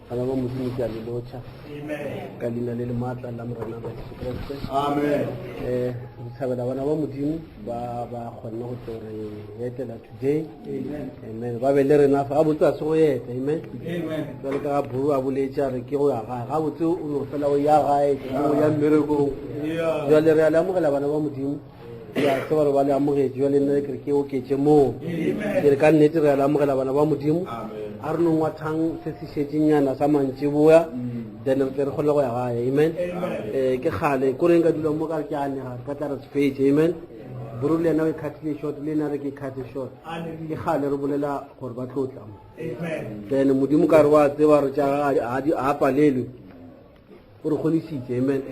Bana ba modimo ke a le lotšha ka leina le le maatla la morena ba Jesu Kriste. Re thabela bana ba modimo ba kgonna go tlo re etela today. Amen. Ba be le rena fa botse a se go eta. Amen. Jwale ka ga buru a boletša re ke go ya gae ga botse o no fela o ya gae ke go ya mmerekong. Jwale re a le amogela bana ba modimo ya se ba re ba le amogetse jwale nna ke re ke oketse moo ke re ka nnete re a le amogela bana ba modimo a re no ngwathang se se šetšenyana sa mantšiboya then re tle re kgone go ya gae. Amen. Ke kgale ko reng ka dula mo ka re ke anega re ka tla re sefetse. Amen. Buru le ena o ikhathile short le ena re ke ikhathe short ke kgale re bolela gore ba tlo tla mo then modimo ka re wa tseba re tša a palelwe o re kgonisitse. Amen.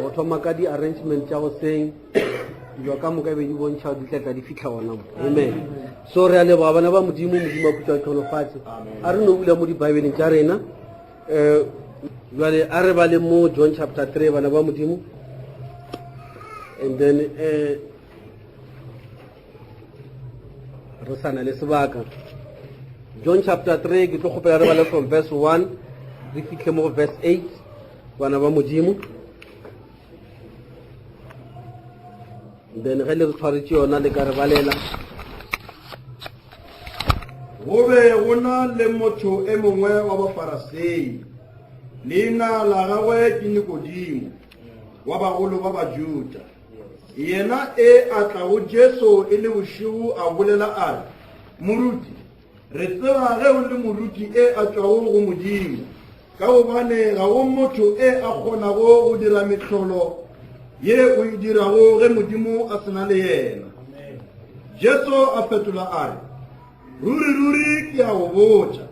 Go thoma ka di-arrangement tša go seng dilo ka moka be di bontšha di tletla di fitlha gona mo. Amen. So re a leboga bana ba modimo a khutša tlhonofatse a re no bula mo dibaebeleng tša rena jwale a re ba le mo John chapter 3 bana ba modimo and then re sana le sebaka John chapter 3 ke tlo kgopela re bale from verse 1 re fitlhe mo verse 8 bana ba modimo then ge le re tshwaretše yona le ka re balela. Go be go na le motho e mongwe wa bafarasei leina la gagwe ke Nikodimo wa bagolo ba Bajuda. Yena a tla go Jesu e le bošigo a bolela a re, moruti re tseba ge o le moruti a tšwago go Modimo ka gobane ga go motho a kgonago go dira mehlolo ye o e dirago ge Modimo a sena le yena. Jesu a fetola a re, ruri ke a go botša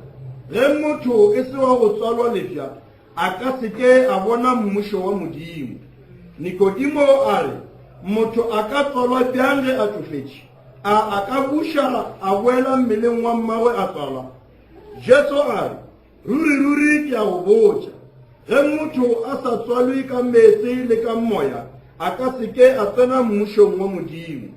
ge motho se wa go tswalwa lefša a ka se ke a bona mmušo wa Modimo. Nikodimo a re, motho a ka tswalwa bjang ge a tsofetše a ka buša a boela mmeleng wa mmagwe a tswalwa. Jesu a re, ruri ke a go botša ge motho a sa tswalwe ka meetse le ka moya a ka se ke a tsena mmušong wa Modimo.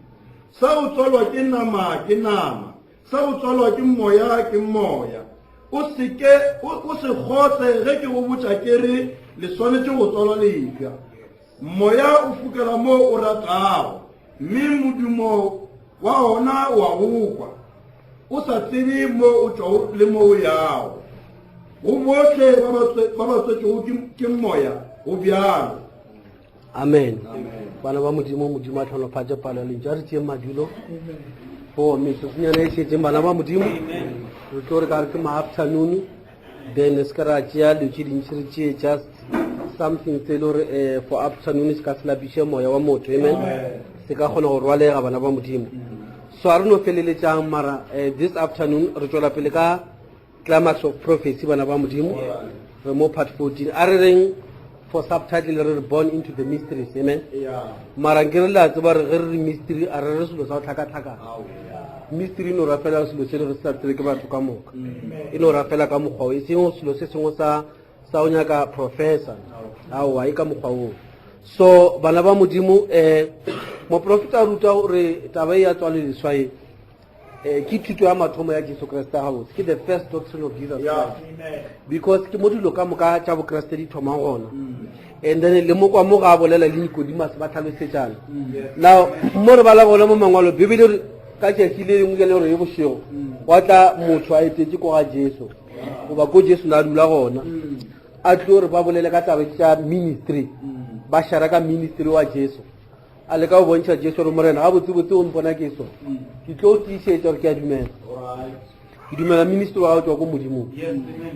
Sa go tswalwa ke nama ke nama, sa go tswalwa ke moya ke moya. O se kgotse ge ke go botša ke re le swanetše go tswalwa lefša. Moya o fukela mo o ratago mme modumo wa ona wa go kwa o sa tsebe mo o tšwago le mo o yago. Go bohle ba ba tswetšego ke moya go bjalo. Amen. Bana ba modimo a tlhonofatše palo le ntša re tšee madulo for metsotsonyana e šetšeng bana ba modimo re tlo re ka re ke ma-afternoon then se ka ra tšea dilo tše dintši re tšee just something tse le gore for afternoon se ka se lapiše moya wa motho. Amen. Se ka kgona go rwalega bana ba modimo so a re no feleletšang mara this afternoon re tšwela pele ka climax of prophecy bana ba modimo re mo part 14 a re reng for subtitle re born into the mysteries. Amen. Mara nke re la tseba re ge re mystery a re selo sa go tlhakatlhakana mystery no rafela selo se re sa tsebe ke batho ka moka e no rafela ka mokgwa o e seng selo se sengwe sa o nyaka professor aowa e ka mokgwa oo. So bana ba modimo moprofeta a ruta gore taba e ya tswa le leswae ke thuto ya mathomo ya Jesu Kriste ga botse ke the first doctrine of Jesus Christ because ke mo dilo ka moka tša bokreste di thomang gona and then le mo kwa mo ga bolela le Nicodemus ba tlhalosetšana now mo re bala gona mo mangwalo bibele re ka tšatši le lengwe ke le gore e bošego wa tla motho a etetše ko ga Jesu goba ko Jesu na dula gona a tlo re ba bolele ka taba tša ministry ba šara ka ministry wa Jesu a le ka go bontšha Jesu re morena ga botsebotse o mpona ke so ke tlo o tiišetša gore ke a dumela ke dumela ministry wa go tswa ko modimong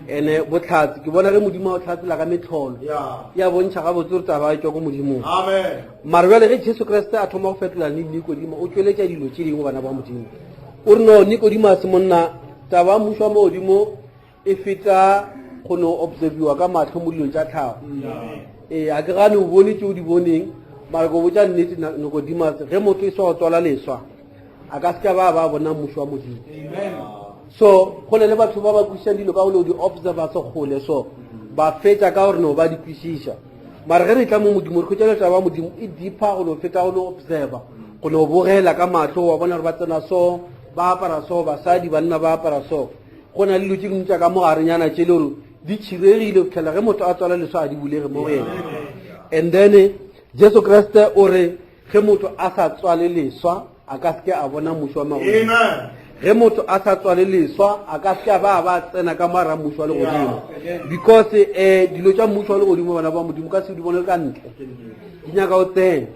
ene botlhatsi ke bona ge modimo a o tlhatsela ka metlholo ya bontšha ga botse gore taba a tswa ko modimong mara bjale ge Jesu Kriste a thoma go fetola le Nikodimo o tšweletša dilo tše dingwe bana ba modimo o re no Nikodimo a se monna taba mmušo wa modimo e feta go no observiwa ka matlho mo dilong tša tlhago a ke gane o bone tše o di boneng mara go botša nnete Nicodemus ge motho e sa go tswala leswa a ka se ka ba bona mmušo wa modimo so go le batho ba ba kwišišang dilo ka go le o di observa se kgole so ba fetša ka gore no ba di kwišiša mara ge re tla mo modimo re khwetša letaba modimo e deeper go no feta go no observa go no bogela ka matlho wa bona gore ba tsena so ba apara so basadi banna ba apara so go na le dilo tse dingwe tsa ka mo garenyana tse le gore di tšhiregile go fitlhela ge motho a tswala leswa a di bulege mo go ena. And then Jesu Kriste o re ge motho a sa tswale leswa a ka seke a bona mmušo wa magodimo. Ge motho a sa tswale leswa a ka seke a ba tsena ka mara mmušo wa legodimo, because dilo tša mmušo wa legodimo bana ba modimo ka se di bone ka ntle, di nyaka o tsena.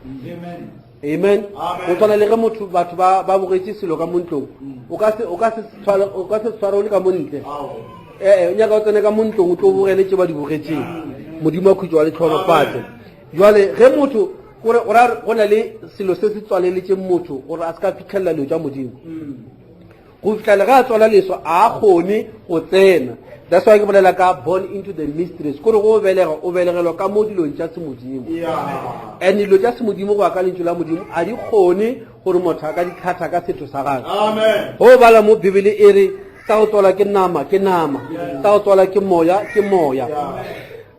Amen. O tshwana le ge motho batho ba bogetše selo ka mo ntlong, o ka se tshwara o le ka mo ntle, o nyaka o tsene ka mo ntlong o tlo bogele tše ba di bogetšeng, modimo a khutšwa le tlhonofatse. Jwale ge motho go na le selo se se tswaleletšeng motho gore a se ka fitlhelela dilo tša modimo, go fitlhela ge a tswala leswa a kgone go tsena. That's why ke bolela ka born into the mysteries, kore go belega o belegelwa ka mo dilong tša se modimo, and dilo tša se modimo go ya ka lentšu la modimo a di kgone gore motho a ka di kgatha ka setho sa gagwe. Go bala mo Bibele e re sa go tswala ke nama ke nama, sa go tswala ke moya ke moya.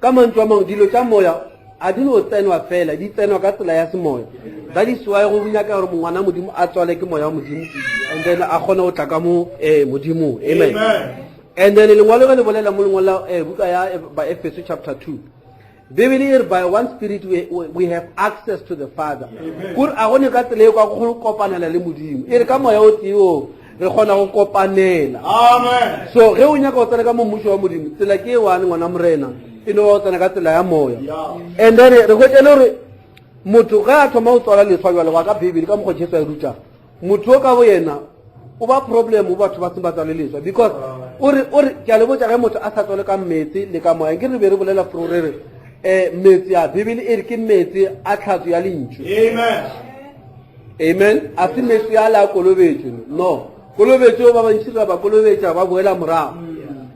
Ka mantswe a mangwe dilo tša moya a di no tsenwa fela, di tsenwa ka tsela ya semoya. That is why go nyaka gore ngwana modimo a tswale ke moya wa modimo, and then a kgone go tla ka mo modimo. Amen. And then lengwalo le bolela mo lengwalo buka ya by Ephesians chapter 2, Bibele by one spirit we have access to the Father. Kur a gone ka tsela ka go kopanela le modimo, e re ka moya o tio re kgona go kopanela. Amen. So ge o nyaka go tsena ka mo mmušo wa modimo, tsela ke one ngwana morena e no tsena ka tsela ya moya. And then re go tsela gore motho ga a thoma go tswala leswa jwa le ga ka Bibele ka mo go Jesu a ruta motho o ka bo yena o ba problem o batho ba se ba tswale leswa, because o re ke a le botsa ge motho a sa tswale ka metsi le ka moya. Ke re be re bolela frore re metsi a Bibele e re ke metsi a tlhatso ya lentšu. Amen. A se metsi a la kolobetšwe, no, kolobetšwe ba bantši ba kolobetša ba boela morago,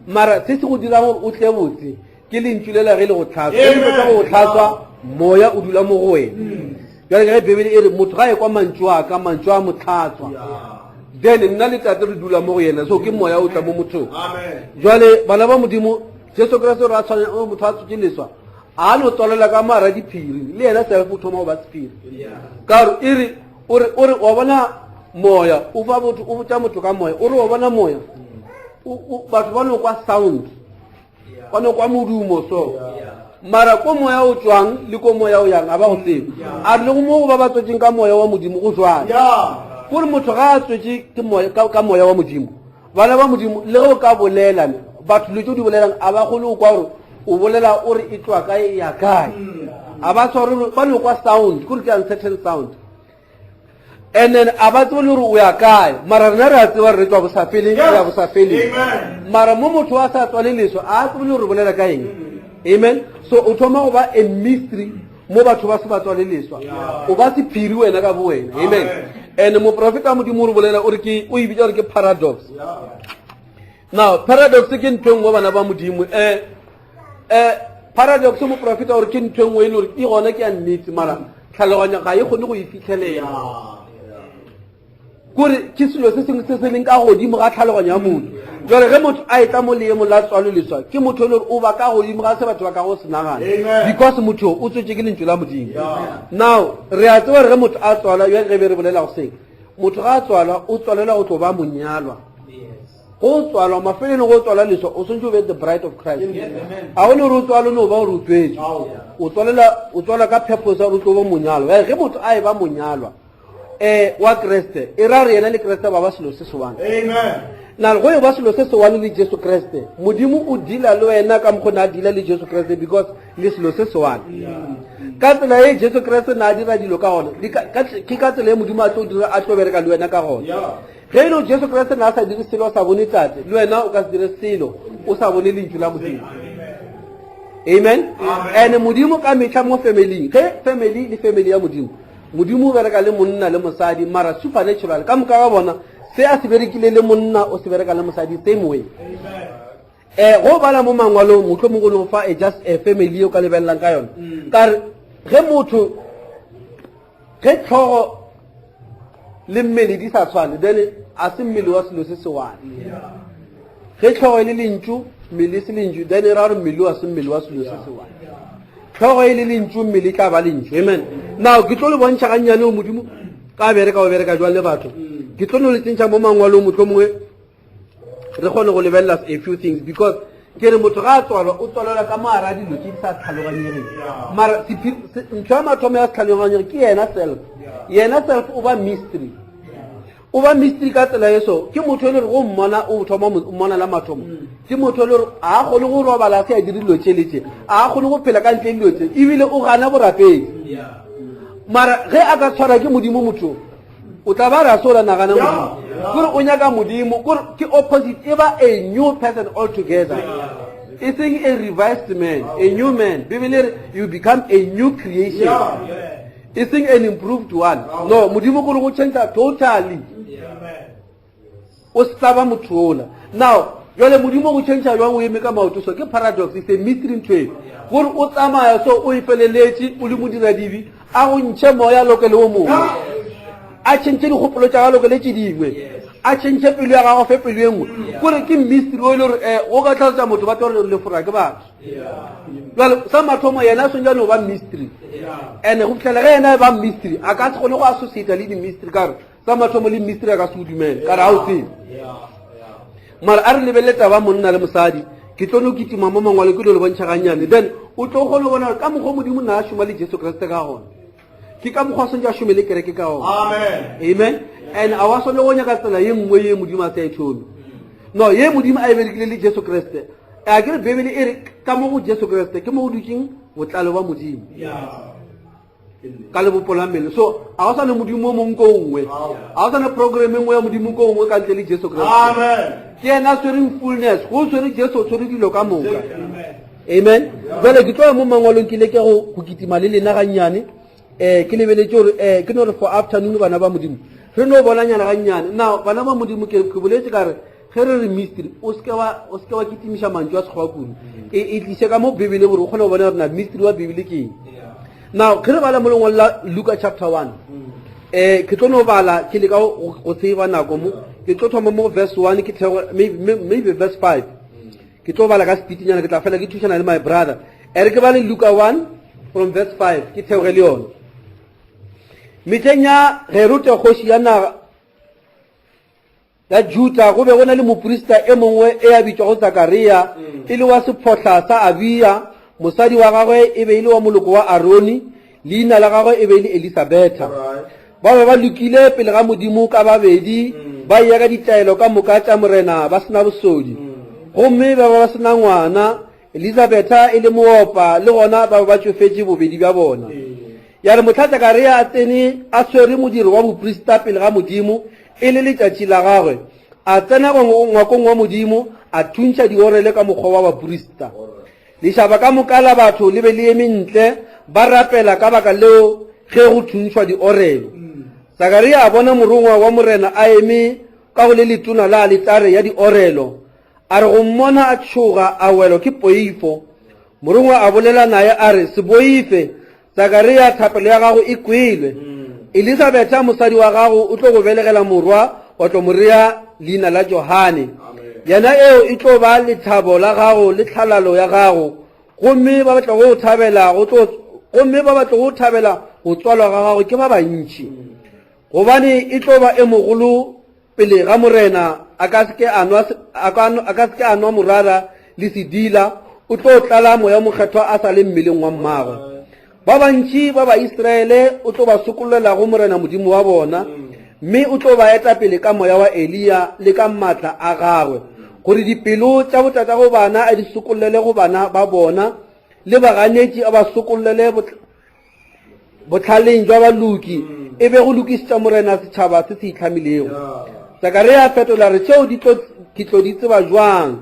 mara se se go dira gore o tle botse ke lentšu le la ge le go tlhatswa, e le go tlhatswa moya o dula mo go wena. Jwale ge Bibele e re motho ga e kwa mantšu a ka mantšu a mo tlhatswa, then nna le tate re dula mo go yena, so ke moya o tla mo mothong. Jwale bana ba modimo Jesu Kriste re a tshwana o motho a tsotse leswa a no tswalela ka mara diphiri le yena se go thoma go ba sephiri, ka gore e re o re wa bona moya o fa botho o botsa motho ka moya, o re wa bona moya batho ba no kwa sound ba no kwa modumo, so mara ko moya o tswang le ko moya o yang a ba go tsebe a le go mo ba tsotseng ka moya wa modimo go jwana. Gore motho ga a tswetse ka moya wa modimo, bana ba modimo le go ka bolela batho le tso di bolelang a ba go le kwa gore o bolela o re e tswa ka ya kae, a ba tsore ba le kwa sound gore ke uncertain sound, and then a ba tsole gore o ya kae, mara rena re a tseba re tswa bosafele ya bosafele, mara mo motho a sa tswale leswa a tsebe gore bolela ka eng. Amen. So o thoma go ba a mystery mo batho ba se ba tswale leswa, o ba se phiri wena ka bo wena. Amen. And mo profeta modimo re bolela o re ke o ibitsa gore ke paradox. Now paradox ke ntho ngwe bana ba modimo paradox mo profeta gore ke ntho ngwe ile gore e gona ke a nnete, mara tlhaloganya ga e gone go ifitlhelela, gore ke selo se sengwe se se leng ka godimo ga tlhaloganya ya motho. Jwale ge motho a etla mo leemo la tswalo leswa ke motho le o ba ka godimo ga se batho ba ka go senagana, because motho o tswetse ke lentšu la modimo. Now re a tseba ge motho a tswala ya ge be re bolela go seng motho ga a tswala o tswalela go tlo ba monyalwa, go tswalwa mafelelo go tswala leswa o swantse o be the bride of Christ. A gone gore o tswala no ba gore o tswetse o tswala ka purpose ya gore o tlo ba monyalwa. Ge motho a e ba monyalwa wa Kriste e ra re yena le Kriste ba ba selo se se one. Na go e ba selo se se one le Jesu Kriste, modimo o dila le wena ka mokgona a dila le Jesu Kriste, because le selo se se one. Ka tsela e Jesu Kriste na dira dilo ka gona ke ka tsela e modimo a tlo dira a tlo bereka le wena ka gona. Ge no Jesu Kriste na sa dire selo sa bone tate, le wena o ka se dire selo o sa bone lentšu la modimo. Amen. And modimo ka metlha mo family, ge family le family ya modimo, modimo o bereka le monna le mosadi, mara supernatural ka moka ga bona se a se berekile le monna o se bereka le mosadi same way. Go bala mo mangwalo motho mo go no fa just a family yo ka lebellang ka yona, ka ge motho ge tlhogo le mmele di sa tshwane, then a se mmele wa selo se se one. Ge tlhogo le lentšu mmele se lentšu, then ra re mmele wa se mmele wa selo se se one. Tlhogo le lentšu mmele ka ba lentšu. Amen. Now ke tlo le bontšha ga nnyane o modimo ka bereka o bereka jwa le batho, ke tlo no le tsentšha mo mangwalo motho mongwe re kgone go lebella a few things because ke re motho ga a tswalwa o tswalela ka moara a dilo ke di sa tlhaloganyegeng mara ntho ya mathomo ya se tlhaloganyege ke yena self o ba mystery ka tsela eso ke motho le re go mmona o thoma o mmona la mathomo ke motho le re a kgone go robala se a dire dilo tšheletse a kgone go phela ka ntle dilo tse ebile o gana borapedi mara ge a ka tshwara ke modimo motho o tla ba ra sola nagana modimo kore o nyaka modimo kore ke opposite e ba a new person altogether e seng a revised man a new man bibele you become a new creation e seng an improved one no modimo kore go change totally o staba motho ola now jole modimo go change jwang o eme ka maoto so ke paradox it's a mystery twe gore o tsamaya so o ifeleletse o le modira dibi a go ntse moya lokele o mo a tšhentše dikgopolo tša galo ke le tše dingwe a tšhentše pelo ya gago fe pelo e nngwe kore ke mystery o ile gore go ka tlhalosa motho ba tore lefora ke batho jale sa mathomo yena a swantse no ba mystery and go fitlhela ge yena ba mystery a ka se kgone go associata le di-mystery kare sa mathomo le mystery a ka se o dumele kare ga o tsebe mara a re lebeletsa ba monna le mosadi ke tlo no kitima mo mangwalo ke lo le bontšha gannyane then o tlo kgone bona gore ka mokgwa modimo na a šoma le jesu kriste ka gona ke ka mokgwa sentse a šome le kereke ka gona amen and a wa sone go nyaka tsela ye nngwe ye modimo a sa e thome no ye modimo a e berekile le jesu kriste a ke re bebele e re ka mo go jesu kriste ke mo go dutseng botlalo ba modimo ka le bopola mmele so a go sa ne modimo mo nko nngwe a go sa ne program nngwe ya modimo ko nngwe ka ntle le jesu kriste ke yena a tshwereng fullness go tshwere jesu o tshwere dilo ka moka amen jale ke tloa mo mangwalong ke leke go kitima le lena gannyane ke lebeletse gore ke no re for afternoon bana ba modimo re no bona nyana gannyane now bana ba modimo ke boletse ka re ge re re mystery o ske wa kitimiša mantšu a sekgwa kudu e tlise ka mo bibele gore o kgone go bona gore na mystery wa bibele ke eng now ge re bala mo lengwalo la Luka chapter 1 ke tlo no bala ke le ka go tseba nako mo ke tlo thoma mo verse 1 ke maybe verse 5 ke tlo bala ka speedinyana ke tla fela ke thušana le my brother re ke bale Luka 1 from verse 5 ke theoge le yone metleng ya Herode kgoši ya naga ya Juda go be go na le moporista e mongwe e a bitswa go Zakaria e le wa sephotlha sa Abiya mosadi wa gagwe e be ile wa moloko wa Aroni leina la gagwe e be ile Elisabeta ba be ba lokile pele ga modimo ka babedi ba ya ka ditaelo ka moka tša morena ba sena bosodi gomme ba sena ngwana Elisabeta e le moopa le gona ba ba tšofetše bobedi bja bona ya re motlha Zakaria a tsene a tshwere modiri wa boporista pele ga modimo e le letšatši la gagwe a tsena ngwakong wa modimo a thuntša diorele ka mokgwa wa baporista lešaba ka moka la batho le be le eme ntle ba rapela ka baka leo ge go thuntšwa diorelo Zakaria a bona morongwa wa morena a eme ka go le letona la letare ya diorelo a re go mmona a tšhoga a welwa ke poifo morongwa a bolela naye a re se boife Zakaria thapelo ya gago e kwilwe Elisabeta mosadi wa gago o tlo go belegela morwa wa tlo morea leina la Johane yana eo e tlo ba lethabo la gago le tlhalalo ya gago gomme ba batla go thabela go tswalwa ga gago ke ba bantši gobane e tlo ba e mogolo pele ga morena a ka se ke a nwa morara le sedila o tlo tlala moya mokgethwa a sa le mmeleng wa mmagwe ba bantši ba Baiseraele o tlo ba sokolela go morena modimo wa bona mme o tlo ba eta pele ka moya wa Elia le ka matla a gagwe gore dipelo tša botata go bana a di sokolele go bana ba bona le baganetši a ba sokolele botlhaleng jwa baluki e be go lokišetša morena setšhaba se se itlhamilego Zakaria a fetola re tšeo ke tlo di tseba jwang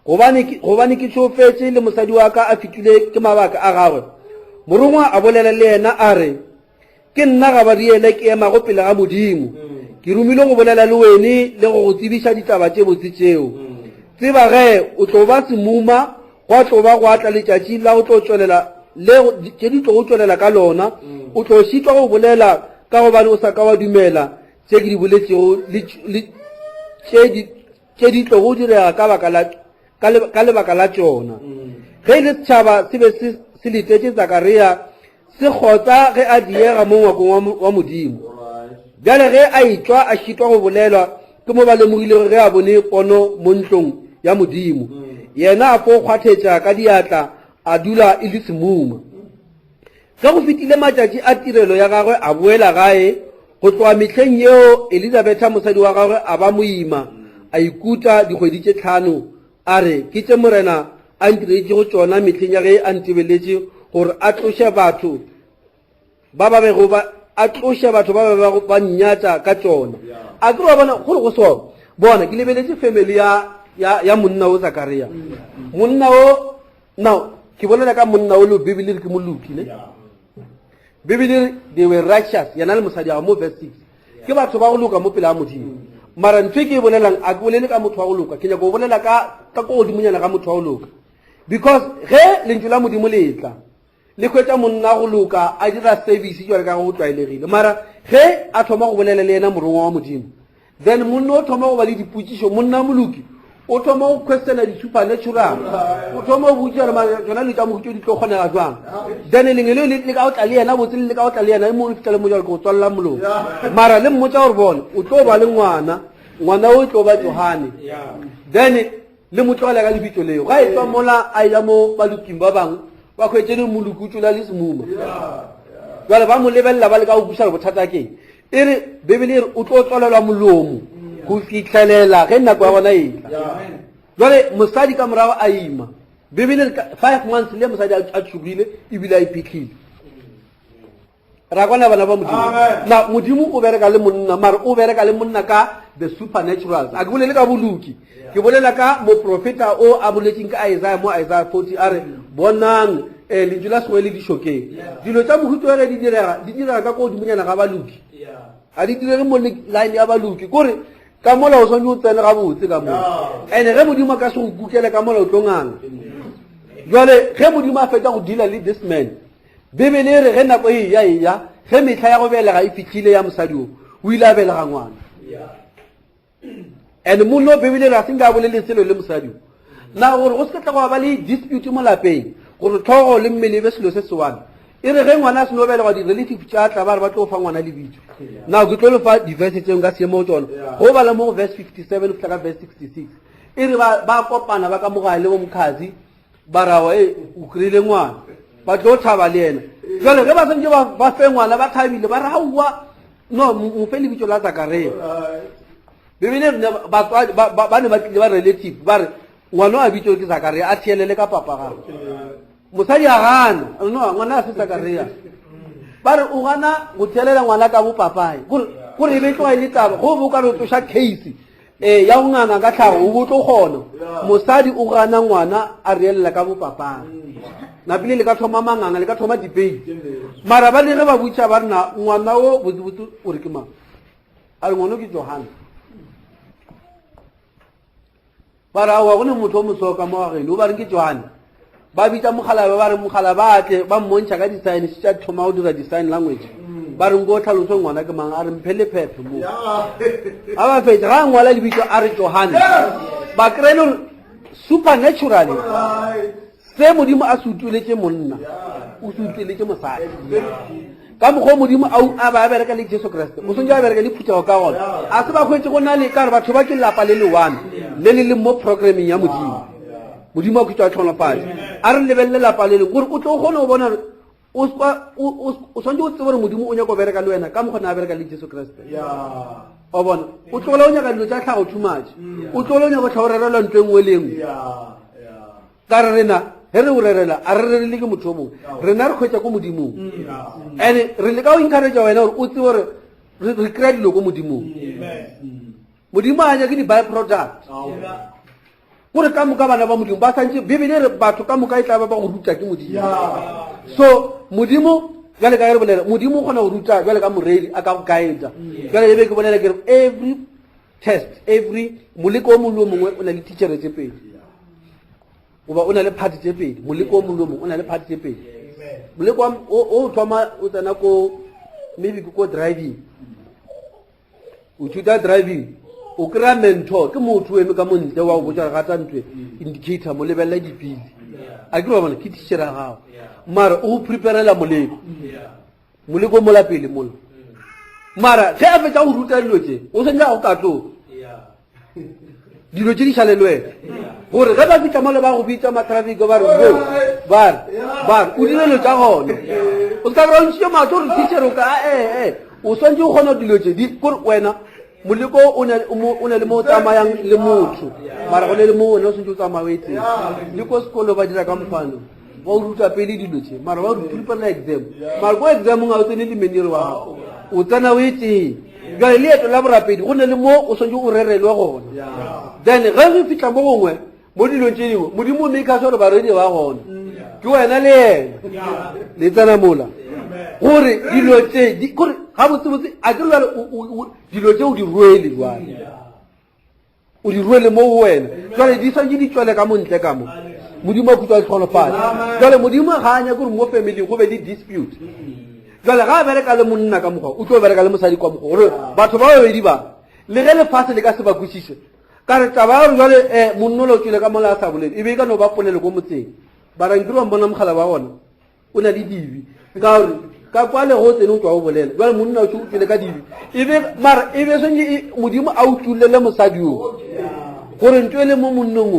gobane ke tšofetše le mosadi wa ka a fetile ke mabaka a gagwe morongwa a bolela le yena a re ke nna Gabariele ke ema go pele ga modimo ke romile go bolela le wene le go tsebiša ditaba tše botse tšeo tseba ge o tlo ba semuma go tlo ba go atla letšatši la go tlo tswelela le tše di tlo go tswelela ka lona o tlo šitwa go bolela ka gobane o sa ka wa dumela tše ke di boletšego le tše di tlo go direga ka lebaka la tšona ge le setšhaba se be se letetše Zakaria se kgotsa ge a diega mo ngwakong wa modimo bjale ge a itšwa a šitwa go bolelwa ke mo ba lemogile gore ge a bone pono mo ntlong ya modimo yena a fo kgwathetša ka diatla a dula e le semuma ka go fetile matšatši a tirelo ya gagwe a boela gae go tloa mehleng yeo Elizabeth mosadi wa gagwe a ba moima a ikuta dikgwedi tše 5 a re ke tše morena a ntiretše go tšona mehleng ya ge a ntebeletše gore a tloše batho ba ba bego ba nnyatša ka tšona a ke re wa bona gore go sona bona ke lebeletše family ya monna o Zakaria monna o now ke bolela ka monna o le Bibele ke mo lokile Bibele they were righteous yana le mosadi ga mo verse 6 ke batho ba go loka mo pele a modimo mara ntwe ke bolelang a ke bolele ka motho wa go loka ke nya go bolela ka godimonyana ka motho wa go loka because ge lentswe la modimo le tla le kwetsa monna go loka a dira service jwa ka go tlwaelegile mara ge a thoma go bolela le yena morongwa wa modimo then monna o thoma go ba le diputšišo monna moluki o thoma go questiona di supernatural o thoma go botša re tsona le tša mogutšo di tlo kgonega jwang then lengwe leo le ka o tla le yena botse le ka o tla le yena e mo fitela mo jalo go tswalela molomo mara le mmotsa gore bone o tlo ba le ngwana o tlo ba Johane then le motlogela ka lebitso leo ga e tswa mola a ya mo baluking ba bangwe ba khwetse le moluku tšola le semuma jwale ba mo lebelela ba le ka go buša bothata keng e re Bibele e re o tlo tswalelwa molomo go fitlhelela ge nako ya bona etla jwale mosadi ka morago a ima Bibele 5 months le mosadi a tšhubile ebile a iphitlhile ra kwana bana ba modimo na modimo o bereka le monna mara o bereka le monna ka the supernatural a ke bolele ka boluki ke bolela ka moprofeta o a boletseng ka Isaiah mo Isaiah 40 a re bonang lentswe la Sengwe le di shokeng dilo tša mohuto ge di direga ka godimonyana ga baluki a di direge mo line ya baluki kore ka mola o swantse o tsene ga botse ka mola ene ge modimo ka se go kukele ka mola o tlonganga jwale ge modimo a fetsa go deala le this man Bibele e re ge nako e ya ge metlha ya go belega e fitlhile ya mosadi o ile a belega ngwana and monna Bibele re a senka a bolele selo le mosadi na gore go se tla go ba le dispute mo lapeng gore tlhogo le mmele be selo se se one e re ge ngwana a se no belega di relative tša tla ba re ba tlo fa ngwana lebitso na ke tlo le fa diverse tšeo nka seemo tsona go bala mo verse 57 go ka verse 66 e re ba kopana ba ka mogale le bo mokhazi ba rawa o krile ngwana ba tlo thaba le ena jwale ge ba sentse ba fe ngwana ba thabile ba rawa no mo fe lebitso la Zakaria Bibele ba ne ba tlile ba relative ba re ngwana a bitso ke Zakaria a thielele ka papa gago mosadi a gana no ngwana a se Zakaria ba re o gana go thelela ngwana ka bo papae gore e be tloga e le taba go bo ka re o tloša case ya go nganga ka tlhago o bo tlo kgona mosadi o gana ngwana a reelela ka bo papae na pele le ka thoma manganga le ka thoma debate mara ba le ge ba botša ba rena ngwana o botsebotse o re ke mang a re ngwana ke Johane ba ra wa go ne motho o mosoka mo gageno o ba reng ke Johane ba bitsa mogalabe ba re mogalabe a tle ba mmontšha ka design se tša thoma go dira design language ba reng go tlhaloso ngwana ke mang a re mphele phephe mo a ba fetša ga ngwala lebitso a re Johane ba kry-ele supernaturally se modimo a se utlweletše monna o se utlweletše mosadi ka mokgwa modimo a ba bereka le Jesu Kriste o sontse a bereka le phutego ka gona a se ba khwetse go na le ka re batho ba ke lapa le le one le le mo programming ya modimo a khutwa tlhonofatse a re lebelele lapa le le gore o tlo kgone go bona o swantse o tsebe gore modimo o nyaka go bereka le wena ka mokgwa na a bereka le Jesu Kriste o bona o tlola o nyaka dilo tša tlhago too much o tlola o nyaka go tlhaorerelwa ntho e nngwe le nngwe ka re rena he re o rerela a re rerele ke motho o mongwe rena re kgwetsa ko modimong and re le ka o encouragea wena gore o tse gore re kry-a dilo ko modimong modimo a nyake di-by product gore ka moka bana ba modimo ba santse Bibele re batho ka moka e tla ba go ruta ke modimo so modimo jale ka re bolela modimo o kgona go ruta jale ka moredi a ka go guida jale e be ke bolela ke every test every moleko o mongwe o mongwe o na le teachere tse pedi oba o na le party tse pedi moleko o mongwe o mongwe o na le party tse pedi moleko o thoma o tsena ko maybe ko driving o thuta driving o kry-a mentor ke motho eme ka montle wa go botsa ga tsa ntwe indicator mo lebelela dipili a ke bona ke teachere ya gago mara o preparela moleko mo la pele mola mara ge a fetsa go ruta dilo tse o sentse go ka tlo dilo tse di šale le wena gore ge ba fitlha mo le ba go bitsa ma-traffic ba re bar o direlo tša gona o se ka kry-a ntšhitše matho gore teacher o ka o swantse o kgona dilo tse di kore wena moleko o ne le mo o tsamayang le motho mara go ne le mo wena o swantse o tsamaya o etseng le ko sekolo ba dira ka mofano ba o ruta pele dilo tse mara ba o preparela exam mara ko examong ga o tsene le meniri wa gago o tsena o etseng jale leeto la borapedi go ne le mo o swantse o rerelwe gona then ge re fitlha mo gongwe mo dilong tse dingwe modimo o make sure baredi ba gona ke wena le ena le tsena mola gore dilo tse gore ga botsebotse a ke jale dilo tse o di ruele jale o di ruele mo wena jale di swantse di tswele ka montle ka mo modimo a khutwa tlholofala jale modimo ga anya gore mo family go be le dispute jale ga a bereka le monna ka mokgwa o tlo bereka le mosadi kwa mokgwa gore batho ba babedi ba le ge lefatshe le ka se ba kwešiše ka re taba gore jale monna o tswile ka mola a sa bolele e be e ka no ba polele ko motseng barankiri wa mbona mogala ba gona o na le dibi ka gore ka kwa le go tsene o tswa o bolela jale monna o tswile ka dibi mara e be swantse modimo a utlwilele mosadi o gore ntho e le mo monnong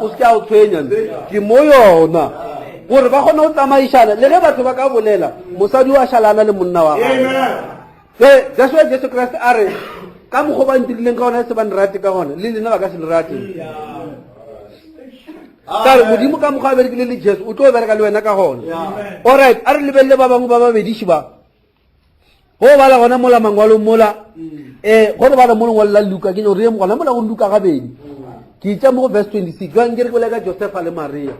o se ke a o tshwenya ke mo yona gore ba kgone go tsamaišana le ge batho ba ka bolela mosadi o a šalana le monna wa gae that's why jesu christ a re ka mokgwa ba ntirileng ka gona se ba nrate ka gona le lena ba ka se le rate kare modimo ka mokgwa a berekile le jesu o tlo bereka le wena ka gona alright a re lebelele ba bangwe ba babediši ba go bala gona mola mangwalong mola gore bala mo lengwalo la luka ke re gona mola go luka gabedi ke itša mo go verse 26 jang ke re kolela Josepha le Maria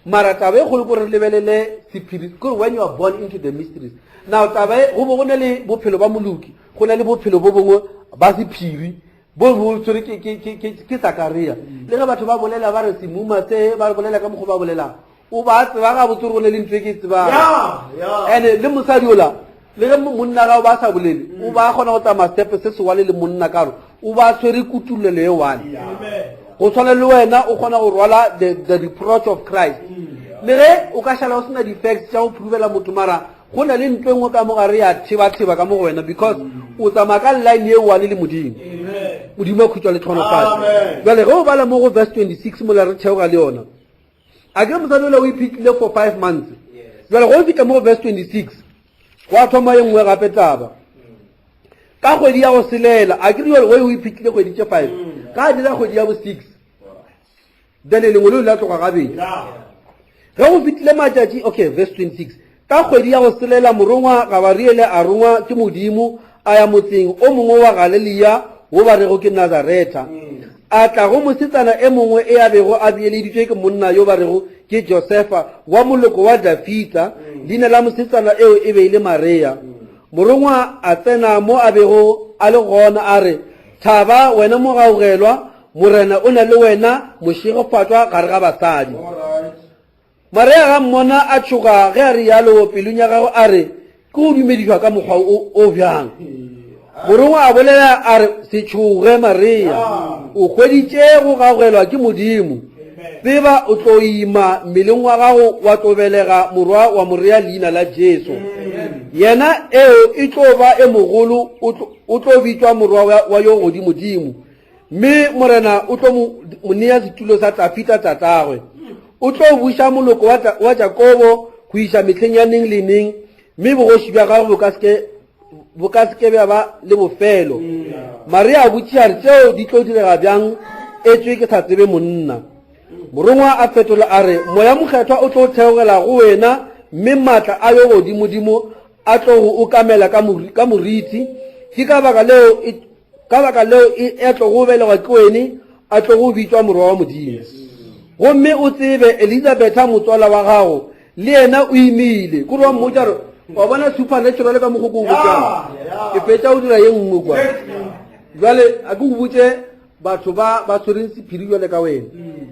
mara taba e kgolo gore lebelele sephiri kore when you are born into the mysteries now taba e go bo go ne le bophelo ba moluki go ne le bophelo bo bongwe ba sephiri bo bo tsore ke Zakaria le ge batho ba bolela ba re semuma se ba bolela ka mokgwa ba bolela o ba tseba ga botsore go ne le ntwe ke tseba ene le mosadi ola le ge monna ga o ba sa bolele o ba kgona go tsamaya step se se wale le monna ka re o ba tshwere kutulelo e one go tshwana le wena o kgona go rwala the reproach of Christ le ge o ka šala o sena di-facts tša go provela motho mara go na le ntho engwe ka mo gare ya thiba-thiba ka mo go wena because o tsamaya ka line ye one le modimo modimo a khutšwa le tlhonofale jale ge o bala mo go verse 26 mola re theoga le yona a ke mosadi ola o iphitlhile for 5 months jale go o fitlha mo go verse 26 go a thoma ye nngwe gape taba ka kgwedi ya go selela a ke re o iphitlhile kgwedi tše 5 ka a dira kgwedi ya bo 6 then lengwe le la tloga gabedi ge go fitlhile matšatši okay verse 26 ka kgwedi ya go selela morongwa Gabariele a rongwa ke modimo a ya motseng o mongwe wa Galilea wo ba rego ke Nazareta a tla go mosetsana e mongwe e a bego a beeleditšwe ke monna yo ba rego ke Josefa wa moloko wa Dafita leina la mosetsana eo e be ile Maria morongwa a tsena mo a bego a le gona a re thaba wena mo gaogelwa morena o na le wena mošigofatšwa gare ga basadi Maria ga mmona a tšhoga ge a re yalo pelong ya gago a re ke go dumedišwa ka mokgwa o bjang morongwa a bolela a re se tšhoge Maria o hweditše go gaogelwa ke modimo tseba o tlo ima mmeleng wa gago wa tobelega morwa wa morea leina la Jesu yena eo e tlo ba e mogolo o tlo bitšwa morwa wa yo godimodimo mme morena o tlo mo nea setulo sa Dafita tatagwe o tlo buša moloko wa Jakobo go iša mehleng ya neng le neng mme bogoši bja gago bo ka se ke ba le bofelo Maria a botšiša re tšeo di tlo direga bjang e tswe ke sa tsebe monna morongwa a fetola a re moya mokgethwa o tlo theogela go wena mme maatla a yo godimodimo a tlo go okamela ka moriti ke ka baka leo e tlo go belegwa ke wene a tlo go bitšwa morwa wa modimo gomme o tsebe Elizabetha motswala wa gago le yena o imile kore wa mmotša re wa bona supernatural ka mokgoko o botšang ke fetša o dira ye nngwe kwa jale a ke go botše batho ba tshwereng sephiri jale ka wena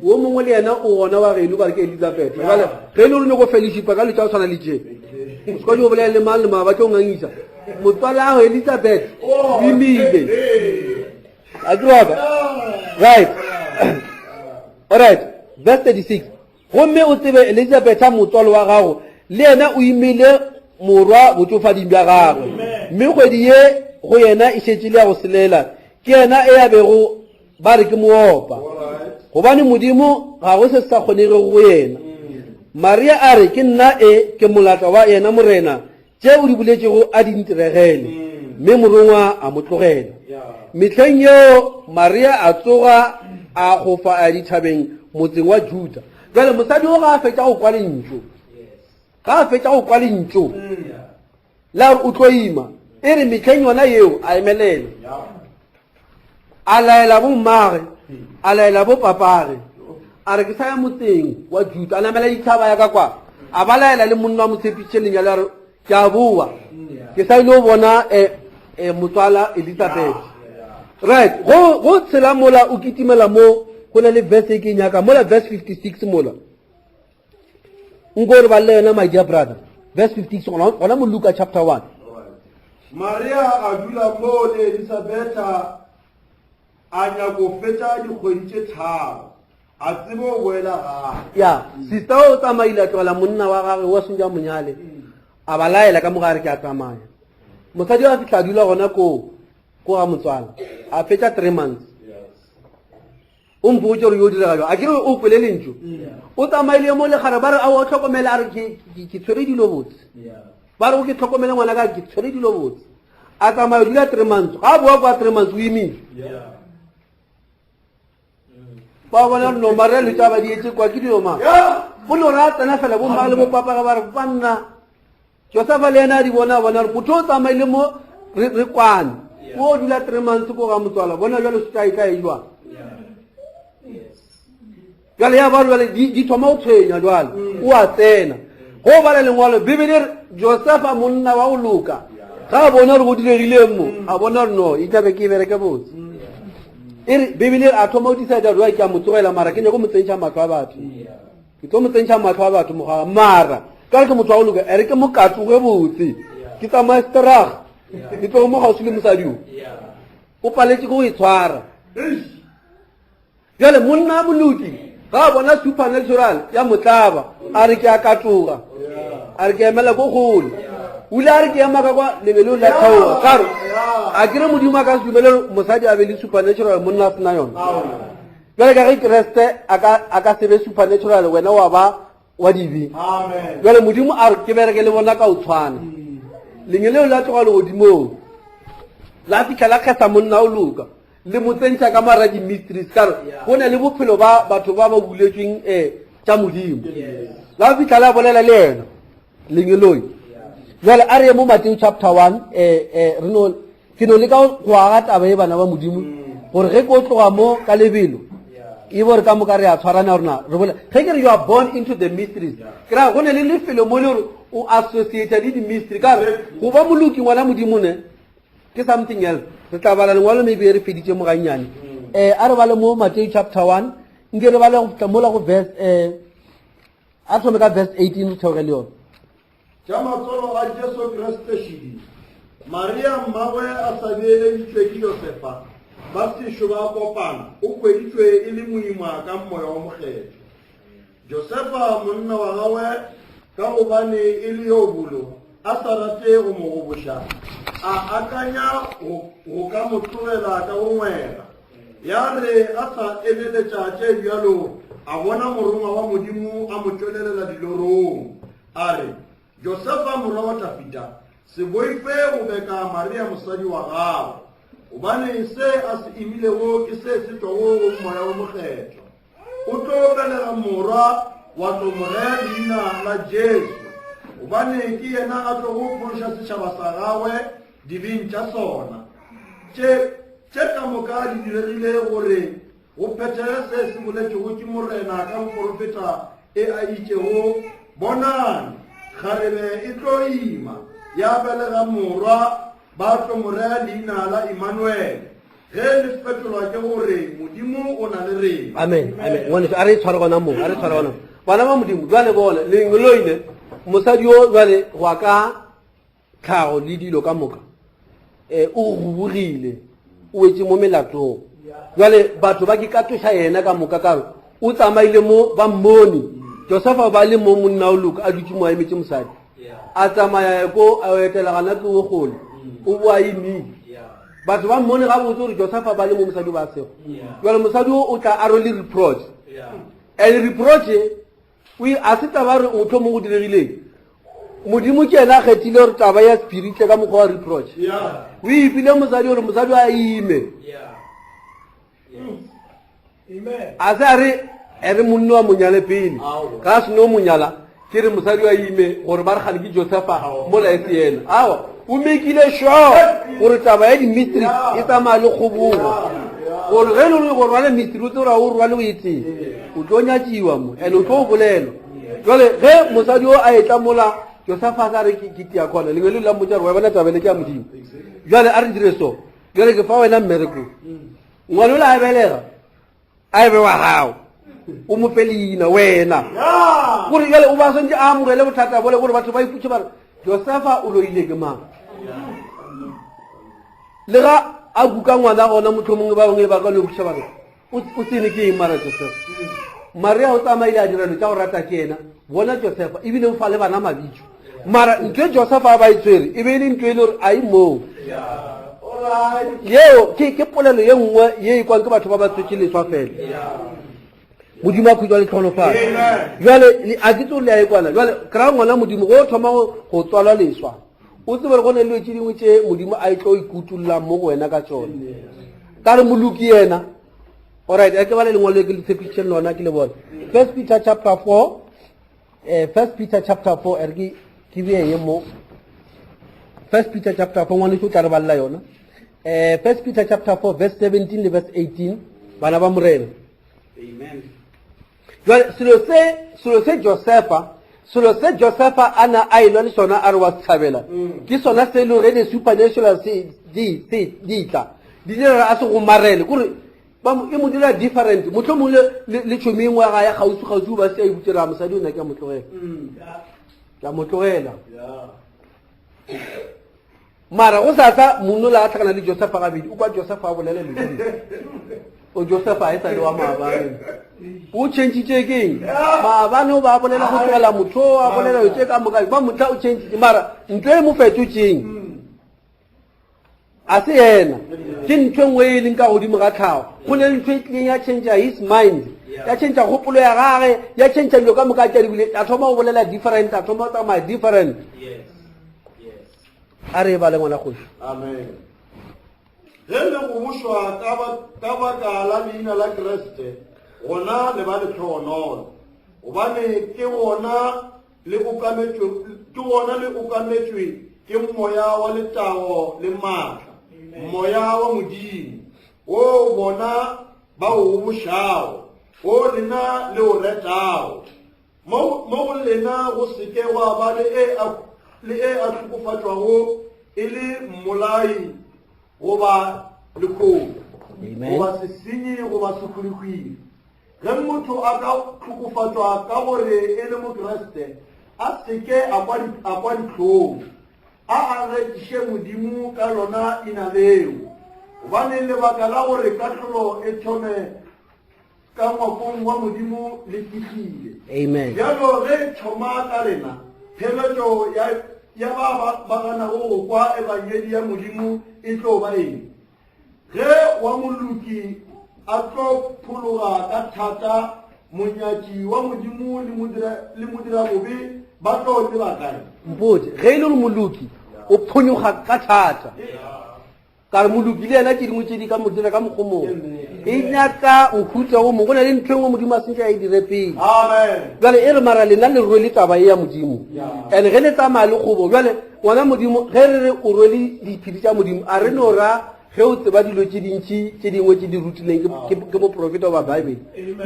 o mongwe le yena o gona wa geno ba re ke Elizabeth jale ge le rene go fellowshipa ka letša o tshwana le tše o se ka di go bolela le mang le maa ba ke o ngangisa motswala ago Elizabeth o imile a ke roba right alright verse 36 gomme o tsebe Elizabetha motswalo wa gago le yena o imile morwa botsofading bja gagwe mme kgwedi ye go yena e šetše le ya go selela ke yena e ya bego ba re ke moopa gobane modimo ga go se sa kgonege go yena Maria a re ke nna ke molatwa wa yena morena tše o di boletšego a di ntiregele mme morongwa a mo tlogela mehleng yeo Maria a tsoga a gofa a dithabeng motseng wa Juda jale mosadi o ga a fetša go kwa lentšo la re o tlo ima e re mehleng yona yeo a emelele a laela bo mmage a laela bo papage a re ke sa ya motseng wa Juda a namela ditšhaba ya ka kwa a ba laela le monna wa motshepiše lenyalo a re ke a boa ke sa ile go bona motswala Elizabeth right go tshela mola o kitimela mo go na le verse e ke nyaka mola verse 56 mola nko re ba le yona my dear brother verse 56 gona mo Luka chapter 1 Maria a dula mo le Elizabeth a nyako fetša dikgwedi tše tharo a tsebo wela ga ya sister o tsamaile a tlogela monna wa gagwe wa senja monyale a ba laela ka mogare ke a tsamaya mosadi a fihla dula gona ko ga motswala a fetša 3 months o mpotse gore yo dira jalo a kere o kwele lentšo o tsamaile mo le gare ba re a o tlhokomele a re ke tshwere dilo botse ba re o ke tlhokomele ngwana ka ke tshwere dilo botse a tsamaya dula 3 months ga boa kwa 3 months o imile ba bona no Maria le taba di etse kwa ke dio ma o lo rata na fela bo mma le bo papa ga ba re banna Joseph le ena di bona re motho o tsamaile mo re kwane o dula 3 months ko ga motswala bona jalo se ka ilwa jale ya ba jale di thoma o tshwenya jale o a tsena go ba le lengwalo bibele Joseph a monna wa o Luka ga bona re go diregile mo a bona no itabe ke bereke botse ere bibele a thoma o decide re ke a motsogela mara ke ne go motsentšha matlo a batho ke tlo motsentšha matlo a batho moga mara ka ke motho wa o Luka ere ke mokatloge botse ke tsa masterag ke tlo mo ga o sile mosadio o paletse go e tshwara jale monna boluti ga bona supernatural ya motlaba a re ke a katloga a re ke emela go gole o ile a re ke ema ka kwa lebelo la thaoga karo a kere modimo a ka se dumele mosadi a be le supernatural monna a sena yona jale ka ge kreste a ka sebe supernatural wena wa ba wa dibi jale modimo a re ke bereke le bona ka o tshwana lenyeleo la tloga le godimong la fitlha la kgetha monna o Luka le motsentšha ka mara di-mysteries kare go na le bophelo ba batho ba buletsweng tša modimo la fitlha la bolela le ena lenyeloi jale a re ye mo Matthew chapter 1 ke no le ka go aga taba e bana ba modimo gore ge ko tloga mo ka lebelo e bore ka moka re a tshwarana rona re bola ge ke re you are born into the mysteries ke ra go ne le lefelo mo le gore o associate le di-mystery kare go ba moloki ngwana modimo ne ke something else re tla bala lengwalo maybe re feditše mo gannyane a re bale mo Matthew chapter 1 nke re bale go fitla mola go verse a thome ka verse 18 re theoge le yone tša matsolo a Jesu Kriste šidi Maria mmagwe a sa beeleditšwe ke Josefa ba sešo ba kopana o kweditšwe e le moima ka mmoya wa mokgetho Josefa monna wa gagwe ka gobane e le yo bolo a sa rate go mo goboša a akanya go ka mo tlogela ka go ngwela ya re a sa eleletša tše bjalo a bona morongwa wa modimo a mo tšwelelela dilorong a re Josefa morwa wa Dafita se boife go beka Maria mosadi wa gago gobane se a se imilego ke se se tšwago go moya wa mokgetho o tlo belega morwa wa tlo mo rea leina la Jesu gobane ke yena a tlo go phološa setšhaba sa gagwe dibeng tša sona tše ka moka di diregile gore go phethele se se boletšego ke morena ka moprofeta e a itšego bonang kgarebe e tlo ima ya belega morwa ba tlo mo rea leina la Emmanuel ge le fetolwa ke gore modimo o na le rena amen ngwane a re tshware gona mo bana ba modimo jwale bona lengeloine mosadi yo jwale go ka tlhago le dilo ka moka o gobogile o wetse mo melatong jwale batho ba ke katoša yena ka moka kare o tsamaile mo ba mmoni Josefa ba le mo monna o Luka a dutse mo a emetse mosadi a tsamaya ko a etela gana ke o gole o boa imile batho ba mmone ga botse gore Joseph ba le mo mosadi ba sego jwale mosadi o tla a role reproach and reproach we a se taba re o thomo go diregileng modimo ke ena a kgethile gore taba ya spirit ka mokgwa wa reproach o ipile mosadi gore mosadi a ime a se a re monno wa monyale pele ka se no monyala ke re mosadi wa ime gore ba re gane ke Josepha mo la ese ena awa o mekile sure gore taba ya di mystery e tsamaya le kgobogo gore ge le gore rwale mystery o tsora o rwale o etseng o tlo nyatiwa mo and o tlo bolelo jwale ge mosadi o a etla mola Josepha sa re ke tia khona le la mo tsara wa bana taba le ke a modimo jwale a re dire so jwale ke fa wena mmereko ngwana la a belega a be wa hao o mo felina wena gore jwale o ba sentse a amogele bothata bole gore batho ba iputse ba re Josepha o lo ile ke mang le ga a buka ngwana gona motho mongwe ba bangwe ba ka lo butsa ba re o tsene ke eng mara Joseph Maria o tsamaile a direlo tsa go rata ke ena bona Joseph ebile o fa le bana mabitso mara ntwe Joseph a ba itswere e be le ntwe le gore a i mo yeo ke polelo ye nngwe ye e kwang ke batho ba ba tswetse leswa fela modimo a khutwa le tlholofalo jwale a ke tso le a e kwana jwale kra ngwana modimo go thoma go tswala leswa o tsebe re go ne le tse dingwe tse modimo a itlo ikutulla mo go wena ka tsone ka re moluki yena alright a ke ba le lengwe le ke le tshepišitše lona ke le bona First Peter chapter 4 ergi ke be ye mo First Peter chapter 4 ngwane go tla re balla yona First Peter chapter 4 verse 17 le verse 18 bana ba morena amen jwale selo se Josepha ana a ilwa le sona a re wa tshabela ke sona se le re le supernatural se di tla di dira a se go marele gore ba mo e mo dira different motho mo le tshomengwe ga ya gautsu ba se a ibutela mosadi o na ke motlogela mara go sa monno la tlhakana le Joseph ga bidi o kwa Joseph a bolele le o Joseph a etsa le wa maabane o change keng maabane o ba bolela go tsela motho a bolela o tseka moka ba motla o change mara ntwe mo fetotšeng a se yena ke ntwe ngwe e leng ka godimo ga tlhago go ne ntwe tleng ya change his mind ya change kgopolo ya gage ya change dilo ka moka tša dibile a thoma go bolela different a thoma go tsamaya different a re ba le ngwana kgoši amen ge le go bušwa ka baka la leina la Kriste gona le ba le tlhogonolo gobane ke gona le okametšwe ke moya wa letago le maatla moya wa modimo o bona ba o bušago o lena le o retago mo go lena go seke wa ba le e a hlokofatšwago e le mmolai goba lekgomo goba sesenyi goba sekgwirikgwiri ge motho a ka hlokofatšwa ka gore e le mokreste a seke a kwa ditlhong a rekiše modimo ka lona ina leo gobane lebaka la gore katlholo e thome ka ngwakong wa modimo le fihlile amen bjalo ge thoma ka rena pheletšo ya ba ganago go kwa ebangedi ya modimo e tlo ba eng ge wa moluki a tlo phologa ka thata monyaki wa modimo le modira bobe ba tlo leba kae mpotse ge e le gore moluki o phonyoga ka thata ka re moluki le ena ke dingwe tse di ka modira ka mokgomong e nyaka nkhuta go mo go na le ntho engwe modimo a sentse a e dire pele jwale e re mara lena le rwele taba e ya modimo and ge le tsamaya le kgobo jwale ngwana modimo ge re re o rwele diphiri tša modimo a re no ra ge o tseba dilo tše dintši tše dingwe tše di rutileng ke moprofeta wa bible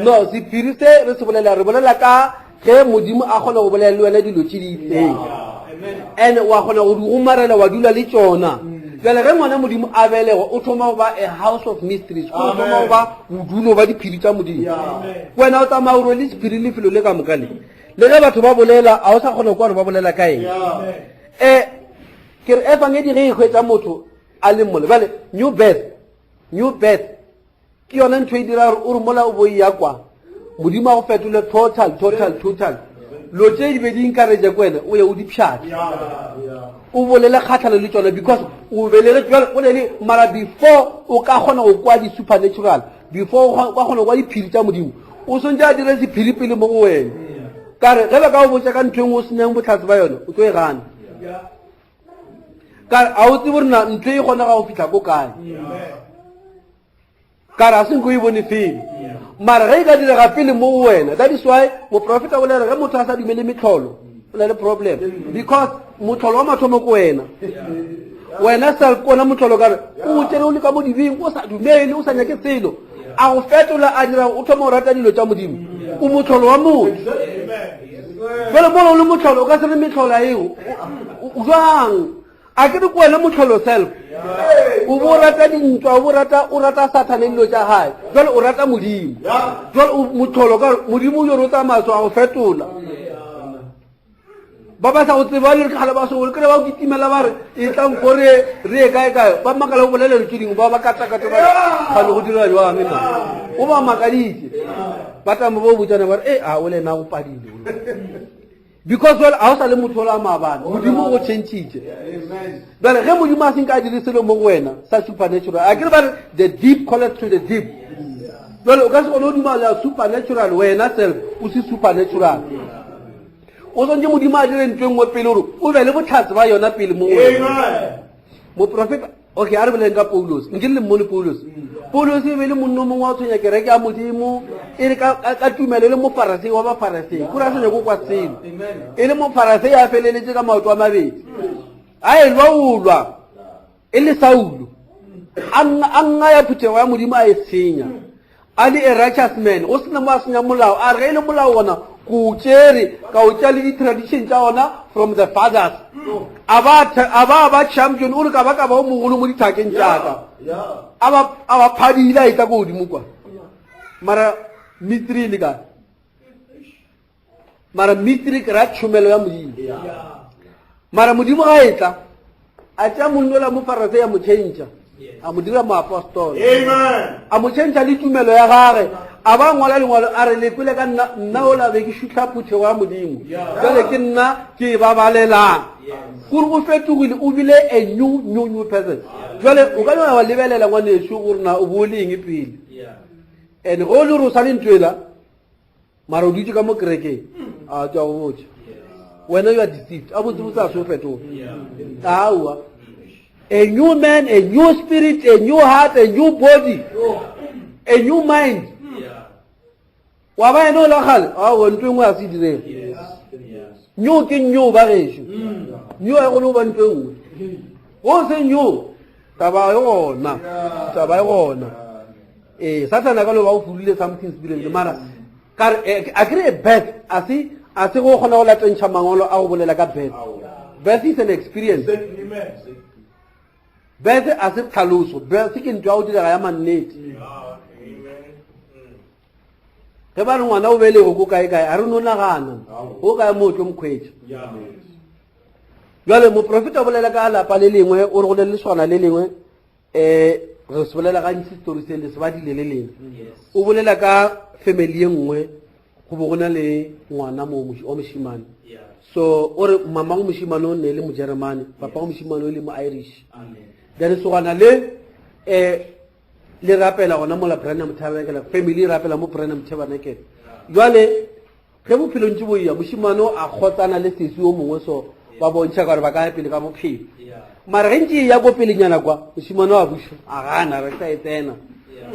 no sephiri se re se bolela re bolela ka ge modimo a kgona go bolela le wena dilo tše di itseng and wa kgona go di gomarela wa dula le tšona jale ge ngwana modimo a belego o thoma go ba a house of mysteries o thoma go ba bodulo ba diphiri tša modimo wena o tsamaya o rwele sephiri lefelo le ka moka le ge batho ba bolela a o sa kgona kwa gore ba bolela ka eng ke re efangedi ge e hwetša motho a le mole bale new birth ke yona ntho e dira gore o re mola o bo ya kwa modimo a go fetole total lo tse di be di encourage kwena o ye o di pšhatla o bolela kgatlhano le tsona because o belele jwale o le mara before o ka kgona go kwa di supernatural before o ka kgona go kwa diphiri tša modimo o sontse a dire sephiri pele mo go wena kare ge ba ka o botsa ka ntho engwe o senyang botlhatsi ba yone o tlo e gana kare a o tsebe gore na ntho e kgona ga go fitlha ko kae kare a senko e bone fele mara ge e ka direga pele mo go wena that is why moprofeta o lere ge motho a sa dumele metlholo o na le problem because motlholo wa mathomo ko wena sa kona motlholo kare o tsene o le ka mo dibeng o sa dumele o sa nyake selo a go fetola a dira o thoma o rata dilo tša modimo o motlholo wa motho fela mola o le motlholo o ka se le metlhola eo jwang a ke re ko wena motlholo self o bo rata dintwa o rata satane dilo tša gae jwale o rata modimo jwale motlholo ka modimo o yoro tsa maso a go fetola ba ba sa go tseba le kgale ba so le kre ba go kitimela ba re e tlang gore re kae kae ba makala go bolele ke ding ba ba katakata ba kgale go dira jwang nna o ba makaditse ba tamo bo butsana ba re a o le na go padile because well a o sa le motho la mabana modimo go change bale ge modimo a seng ka dire selo mo go wena sa supernatural a ke ba the deep connect to the deep well o ka se go dima la supernatural wena self o se supernatural o sonje modimo a dire ntwe ngwe pele gore o be le botlhatsi ba yona pele mo wena mo profeta okay a re boleng ka Paulos nke le mmone Paulos e be le monno mongwe wa tshwenya kereke ya modimo e re ka tumelo le mofarisi wa bafarisi kura se go kwa tselo e le mofarisi ya feleletse ka maoto a mabedi a e lwa e le Saulo anga ya phuthego ya modimo a e senya a le a righteous man o sena mo a senya molao a re le molao wona go tsere ka o tša le di-tradition tša ona from the fathers aba champion o re ka ba o mogolo mo dithakeng tšaka a ba phadile a etla ko godimo kwa mara mitri le ka mara mitri ke ra tšhomelo ya modimo mara modimo ga etla a tša monno la mofarase ya mo change a mo dira moapostole a mo change le tumelo ya gage a ba ngwala lengwalo a re lekole ka nna o la be ke šutla phuthego ya modimo jale ke nna ke ba balelang gore o fetogile o bile a new person jale o ka nna wa lebelela ngwaneso gore na o boleng pele and go le ro sa le ntwela mara o ditse ka mo kerekeng a tswa go botsa wena you are deceived a botse botsa so fetoga aowa a new man, a new spirit, a new heart, a new body, a new mind. Wa ba no la khale a go ntwe ngwa se dire nyo ke nyo ba gesho nyo a go no ba ntwe o se nyo taba yona satana ka lo ba o fulile something spirit mara kar agree bet asi go gona go latentšha mangolo a go bolela ka bet is an experience bet asi tlhaloso bet ke ntwa o dira ya mannete ge ba re ngwana o bele go kae a re no nagana o ka motho mkhwetša jale moprofeta o bolela ka lapa le lengwe o re go le leswana le lengwe re se bolela ka story se le se ba dile le lengwe o bolela ka family e nngwe go bo gona le ngwana mo o moshimane so o re mama go moshimane o ne le mo Germany papa go moshimane o le mo Irish then so gana le rapela gona mo la Brana Mthabekela family rapela mo Brana Mthabekela jwale ge bophelo ntse bo ya moshimano a khotsana le sesi o mongwe so ba bontšha gore ba ka pele ka bophelo mara ge ntse ya go pele nyana kwa moshimano a busho a gana re tla etsena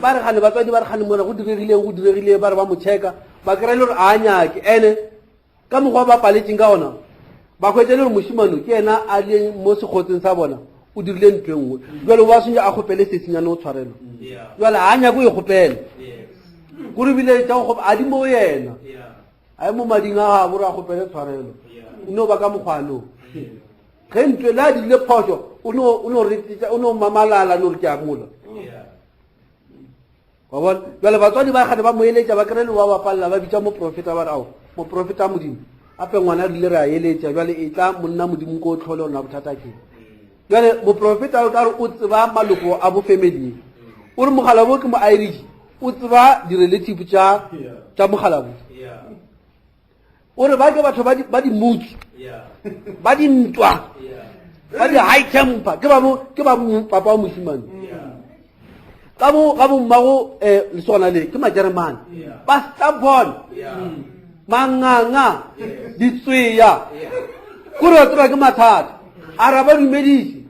ba re gane batswadi ba re gane mona go diregile ba re ba mo checka ba kry le gore a nyake ene ka mogwa ba paletseng ka ona ba khwetse le moshimano ke ena a le mo sekgotseng sa bona o dirile ntwe nngwe jwale wa senja a gopele sesinyane o tshwarelo jwale a nyako e gopele gore bile tša go a di mo yena a mo mading a gabo re a gopele tshwarelo no ba ka mokgwano ge ntwe la di le phoso o no mamalala no re ke a mola wa bona jwale batswadi ba gane ba mo eletša ba kry le wa bapalla ba bitša moprofeta ba re ao moprofeta modimo ape ngwana rile re a eletša jwale e tla monna modimo ko o tlhole o na bothata ke jwale moprofeta o ka re o tseba maloko a bo family o re mogala bo ke mo Irish o tseba di relative tša mogala bo ore ba ke batho ba di mutsu ba di ntwa ba di high temper ke ba papa wa moshimane ka bo mmago le sona le ke majeremane ba stubborn manganga ditsweya kore wa tseba ke mathata a ra ba dumedise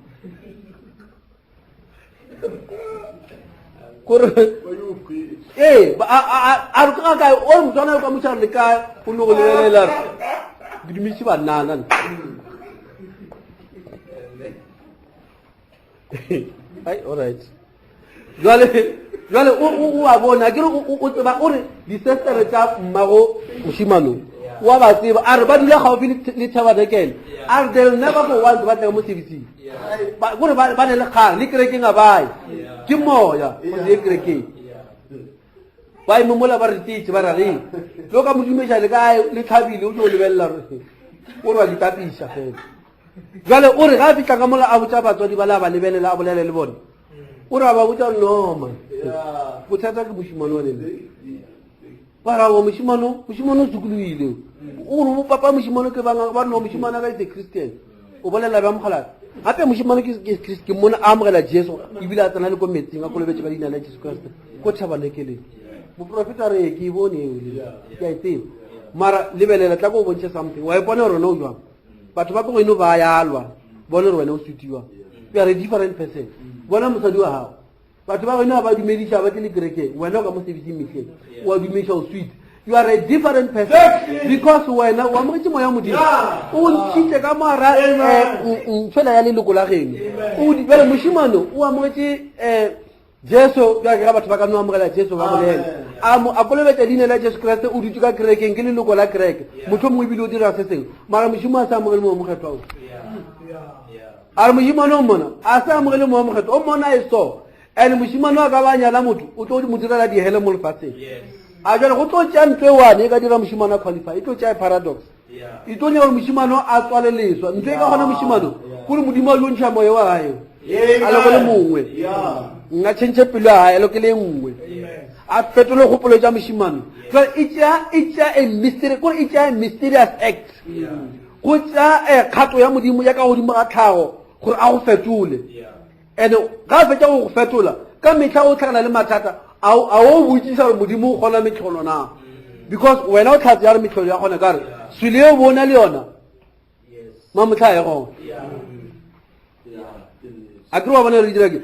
kore a re ka kae o motwana o ka motshare le kae o le go lebelela re ke dumedise bannana alright jwale o a bona ke re o tseba ore di-sistere tsa mmago moshimano wa ba tseba a re ba dula gaufi le tabernacle a re they'll never go want ba tla mo servicing kore ba ne le kgang le kerekeng a bae ke moya go se kerekeng ba ime mola ba re titse ba ra reng lo ka modumesha le kae le tlhabile o tlo lebelela re ore wa ditapisa fela jwale o re ga fitla ka mola a botsa batswadi ba la ba lebelela a bolele le bone o re a ba botsa noma bothata ke moshimane wa lena ba ra wa moshimane o tsukuluile o re papa moshimane ke ba no moshimane ka is a Christian o bolela ba mogala gape moshimane ke mona a amogela Jesu ebile a tsena le ko metsing a kolobetse ka dina la Jesu Kriste ko tabernakeleng moprofeta re ke bone ke a tseba mara lebelela tla go bontshe something wa ipona rona o jwang batho ba go eno ba yalwa bone re wena o sutiwa we are a different person bona mosadi wa hao batho ba go eno ba dumedisa ba tle le kereke wena o ka mo sebitse metleng wa dumedisa o sweet you are a different person because wena wa mo tsimo ya modimo o ntshitse ka mara fela ya leloko la geno o di bele moshimano o amogetse Jesu ya ga batho ba ka no amogela Jesu ba bolela a kolobetsa dine la Jesu Kriste o ditse ka kerekeng ke leloko la kereke motho mo ibile o dira se seng mara moshimo a sa amogele mo mokgetho a re moshimane o mona a sa amogele mo mokgetho o mona e so ene moshimane wa ka ba nyala motho o tlo mo direla dihele mo lefatsheng a jwale go tlo tša ntwe wane e ka dira moshimane a qualify e tlo tša paradox e tlo nya gore moshimane a tswaleleswa ntwe e ka gona moshimane kore modimo a lontšha moya wa gae a le go le mongwe nna tšhentšhe pelo ya gae lo ke le nngwe a fetole kgopolo tša mošimane it's a mystery kore it's a mysterious act go tša kgato ya modimo ya ka godimo ga tlhago gore a go fetole and ga a fetša go go fetola ka metlha o tlhagana le mathata a o botsisa gore modimo o kgona metlholo na because wena o tlhatse ya re metlholo ya kgona ka re swele e o bona le yona ma motlha e gona a kere wa bona re dira ke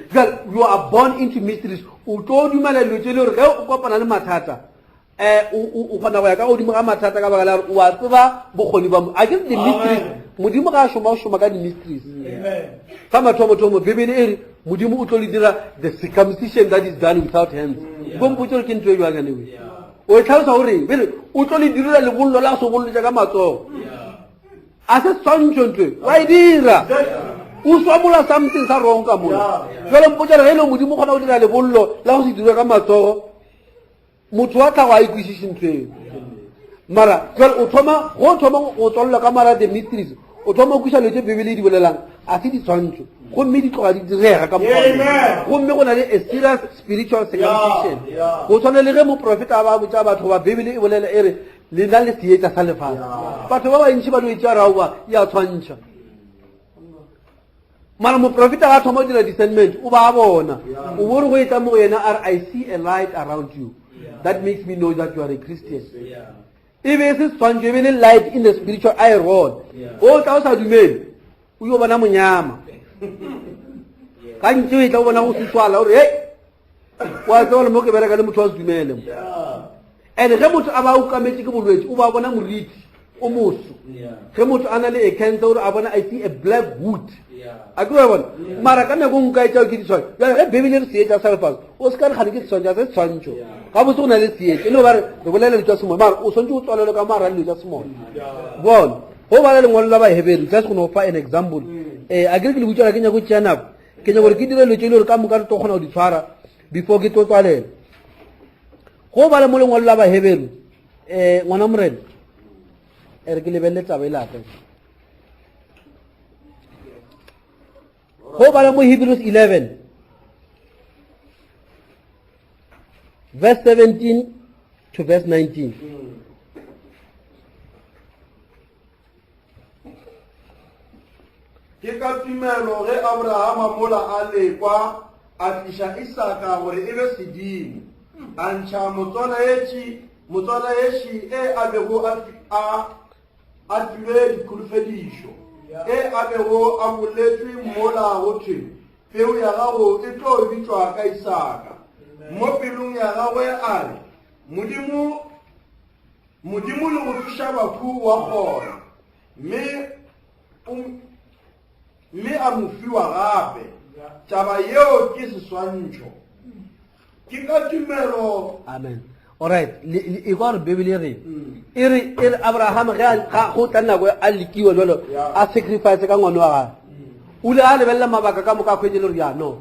you are born into mysteries o tlo dumela dilo tse le gore ge o kopana le mathata o kgona go ya ka godimo ga mathata ka baka la gore o a tseba bokgoni ba a ke the mysteries modimo ga a šoma o šoma ka di-mysteries ka mathomo bebele e re modimo o tlo le dira the circumcision that is done without hands bompotse gore ke ntho e jwang anewe o e tlhalosa gore bele o tlo le direla lebollo la go sobolotsa ka matsogo a se swantšho ntwe wa e dira o swamola something sa wrong ka mona jalo mpotsa re le modimo kgona go dira lebollo la go se dira ka matsogo motho wa tla go a ikwisise ntweng mara jalo o thoma go tswalelwa ka mara the mysteries o thoma o kwisa letse bebele di bolelang a se ditshwantsho gomme di tloga di direga ka mokgwa gomme go na le a serious spiritual circumcision go tshwana le ge moprofeta a ba botsa batho ba bebele e bolela e re le na le seetsa sa lefatshe batho ba bantši ba no e tša raoa ya tshwantšha mara moprofeta ga thoma o dira discernment o ba bona o bore go etla mo go yena are I see a light around you that makes me know that you are a Christian e be se tshwantšho e be le light in the spiritual eye rod o tla o sa dumele o yo bona monyama ka ntse o etla o bona go setswala ore wa tseba le mo ke bereka le motho wa se dumele and ge motho a ba ukametse ke bolwetse o ba bona moriti o moso ge motho a na le a cancer ore a bona I see a black wood a ke wa bona mara ka nako nka e tšao ke ditshwantšho jale ge bebele re seetša sa lefatshe o se ka re gane ke setshwantšho se setshwantšho ga botse go na le seetša e le go ba re bolela dilo tša semoya mara o swantse o tswalelwe ka mara dilo tša semoya bona go bala lengwalo la baheberi just gone go fa an example a kere ke le butsela ke nyako tšea nako ke nyako gore ke dire dilo tše e le gore ka moka re tlo kgona go di tshwara before ke tlo tswalela go bala mo lengwalo la baheberi ngwana morena re ke lebelele taba e lata go bala mo Hebrews 11 verse 17 to verse 19 ke ka tumelo ge Abrahama mola a lekwa a tliša Isaka gore e be sedimo a ntšha motswala yeši e a bego a tlile dikolofedišo e a bego a boletšwe mola go thwe peu ya gago e tlo bitšwa ka Isaka mo pelong ya gagwe a re modimo le go thuša bafu wa kgona mme a mo fiwa gape taba yeo ke seswantšho ke ka tumelo. Amen. All right. E go re Bibele e re Abraham ga go tla nako a likiwa jalo a sacrifice ka ngwana wa gagwe o le a lebella mabaka ka moka khwetse le ya no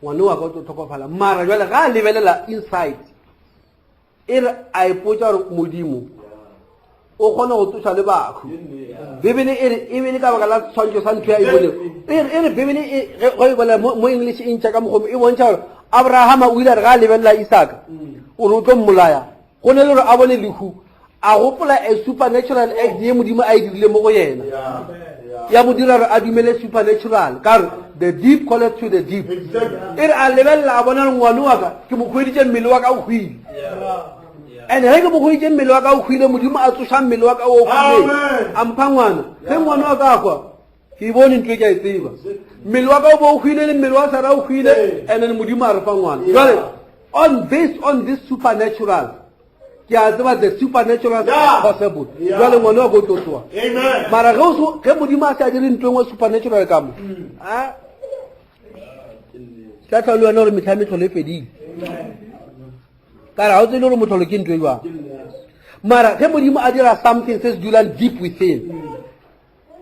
ngwana wa go tlhokofala mara jalo ga a lebelela inside e re a ipotsa re modimo o kgona go tsosa le bakho Bibele e be le ka baka la tshwantsho sa ntho ya e bole e re Bibele e go bola mo English e ntša ka mogomo e bontša Abraham o ile ga lebella Isaka o re o tlo mmolaya go ne le re a bone lehu a gopola a supernatural act ye modimo a dirile mo go yena ya mo dira re a dumele supernatural car the deep calleth to the deep e re a lebella a bona ngwana wa ka ke mo khweditse mmele wa ka o khwile and ge ke mo khweditse mmele wa ka o khwile modimo a tsosa mmele wa ka o khwile a mpha ngwana ge ngwana wa ka kwa ke bone ntwe ke a tseba mmele wa ka o bo khwile le mmele wa sara o khwile and then modimo a re fa ngwana jwale based on this supernatural ke a tseba the supernatural possible jwale ngwana wa go tlotswa mara ge modimo a sa dire ntwe ngwe supernatural ka mo tla tla le wena gore metlha le fedile ka ra o tsene gore motlholo ke ntwe jwang mara ge modimo a dira something se se dulang deep within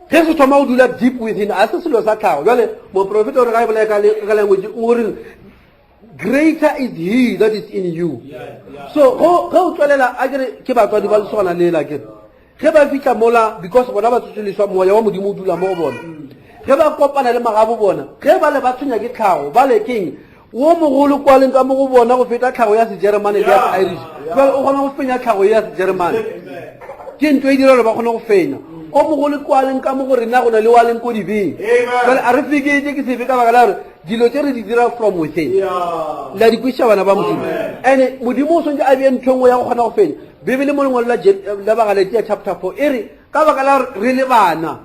ge se thoma go dula deep within a se selo sa tlhago jwale moprofeta gore ga e bolaya ka language o re greater is he that is in you so ge o tswelela a kere ke batswadi ba lesogana lela kere ge ba fitlha mola because bona ba tsotsoleswa moya wa modimo o dula mo go bona ge ba kopana le magabo bona ge ba le ba tshwenya ke tlhago ba le keng wo mogolo kwa leng ka mo go bona go feta tlhago ya sejeremane le ya Irish jwale o kgona go fenya tlhago ya sejeremane ke ntho e dira gore ba kgone go fenya o mogolo kwa leng ka mo go rena go na le wa leng ko dibeng jwale a re fiketse ke sefe ka baka la gore dilo tse re di dira from within la di kwiša bana ba modimo and modimo o swantse a bee ntho engwe ya go kgona go fenya Bibele mo lengwalo la Bagalatia chapter 4 e re ka baka la re le bana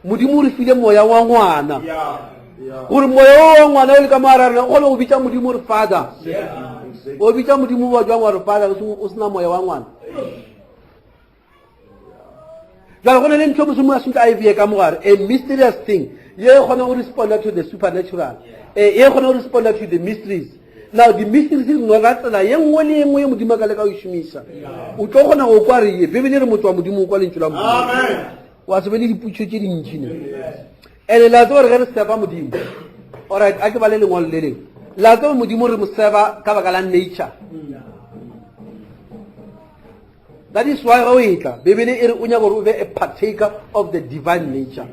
modimo o re file moya wa ngwana gore moya wa ngwana o le ka moararela o kgone go bitša modimo re father o bitša modimo wa jwang wa re father o sena moya wa ngwana jalo go ne le ntho mosomo a swantse a e bee ka mogare a mysterious thing ye kgona go responda to the supernatural ye kgona go responda to the mysteries now the mysteries no ga tsela ye nngwe le nngwe ye modimo ka le ka o shumisa o tlo kgona go kwa re Bibele re motho wa modimo o kwa lentšu la modimo amen wa se be le diputso tše dintšhi ne ene la tsore ge re seba modimo alright a ke ba le lengwalo le lengwe la tsore modimo re mo seba ka baka la nature that is why ga o etla Bibele e re o nyaka gore o be a partaker of the divine nature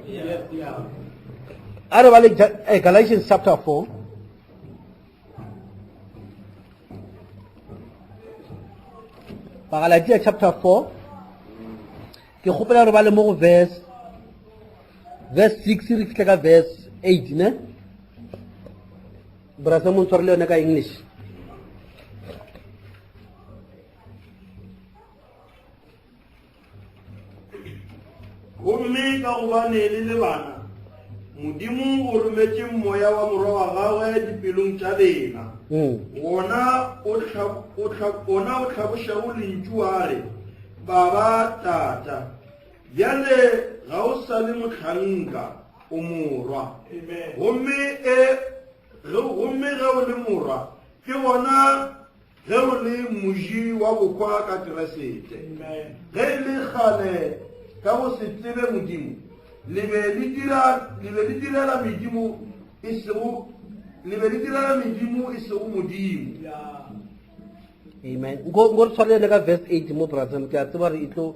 a re ba le Galatians chapter 4 Galatia chapter 4 ke kgopela re ba le mo go verse 6 re fitlha ka verse 8 ne brasa mo ntshwarele yone ka English gomme ka gobane le bana modimo o rometse moya wa morwa wa gagwe dipelong tša bena ona o tlhabošago lentšu a re baba tata bjale ga o sa le motlhanka o morwa gomme ge o le morwa ke gona ge o le moji wa bokwa ka keresete ge e le kgale ka go se tsebe modimo le be le direla medimo e sego modimo amen go tshwanele ka verse 8 mo brother ke a tseba re itlo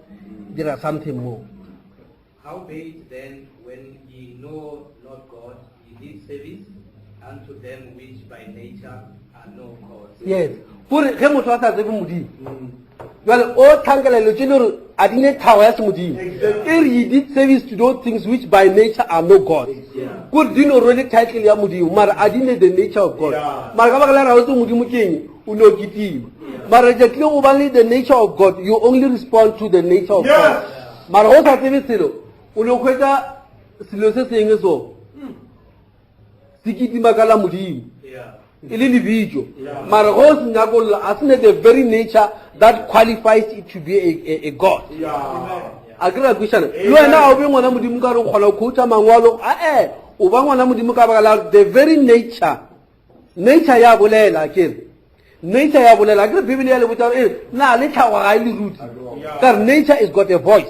dira something more. Howbeit then, when ye know not God, ye did service unto them which by nature are no gods. Yes. Gore ge motho a sa tsebe modimo Well, all Tangala Lojino, I didn't tell us he did service to those things which by nature are no God. Good, do you know really title Yamudi, Mara, I didn't the nature of God. Margavara also Mudimuking, Uno Giti. Mara, only the nature of God, you only respond to the nature of God. Marosa Tevisilo, Uno Queta Silosa saying so. Sikiti Magala Mudi. Individual. Margos Nagol, as the very nature that qualifies it to be a God. Agree question. You are now being one of the Mugaro Holokuta Mangwalo, the very nature Yabule like it. Nature Yabule like the Biblia without it. Now let's how highly root. That nature has got a voice.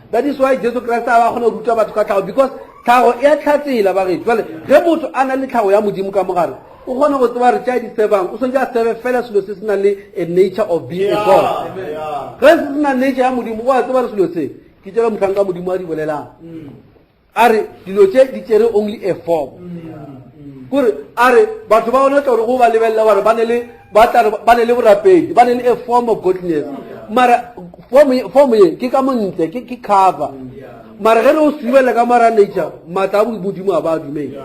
That is why Jesus Christ because Tao Yatati Labarit. Well, Remote Analytica Yamudimukamar. One of the child seven, also just seven fellows personally a nature of being a God. Personal nature Mudim was what say. Kitchen Tanga Mudimari Velela. Are Diloche dictate only a form. Good are but about or over level banally, but banale page, banally a form of godliness. Mara for me, Kikamunte, Kikava. Margano Siva Lagamara nature, Matabu Budima about me.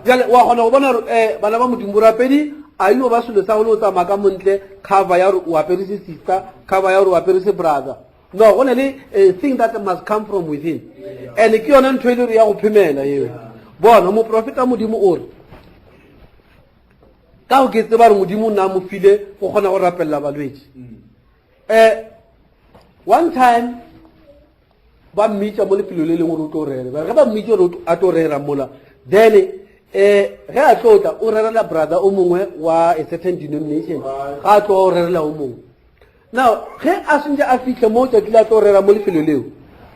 Banaba Mutimura Pedi, are you about the Saulo Makamunte, Kavayar, Waperisi sister, Kavayar, Waperisi brother? No, only a thing that must come from within. And the Kionan Trader Yao Pimena, born, no profit Mudimu or. Thou gets the bar Mudimu Namu Fide, for Hona Rappel Lavaluich. One time, Bam Micha Molipulu Murutore, Rabba Micho Atore Ramola, then. Rea tota urarela brother umungwe wa a certain denomination ga to urarela umung. Now ge asunja afika moja kila to urarela mo lefelo leo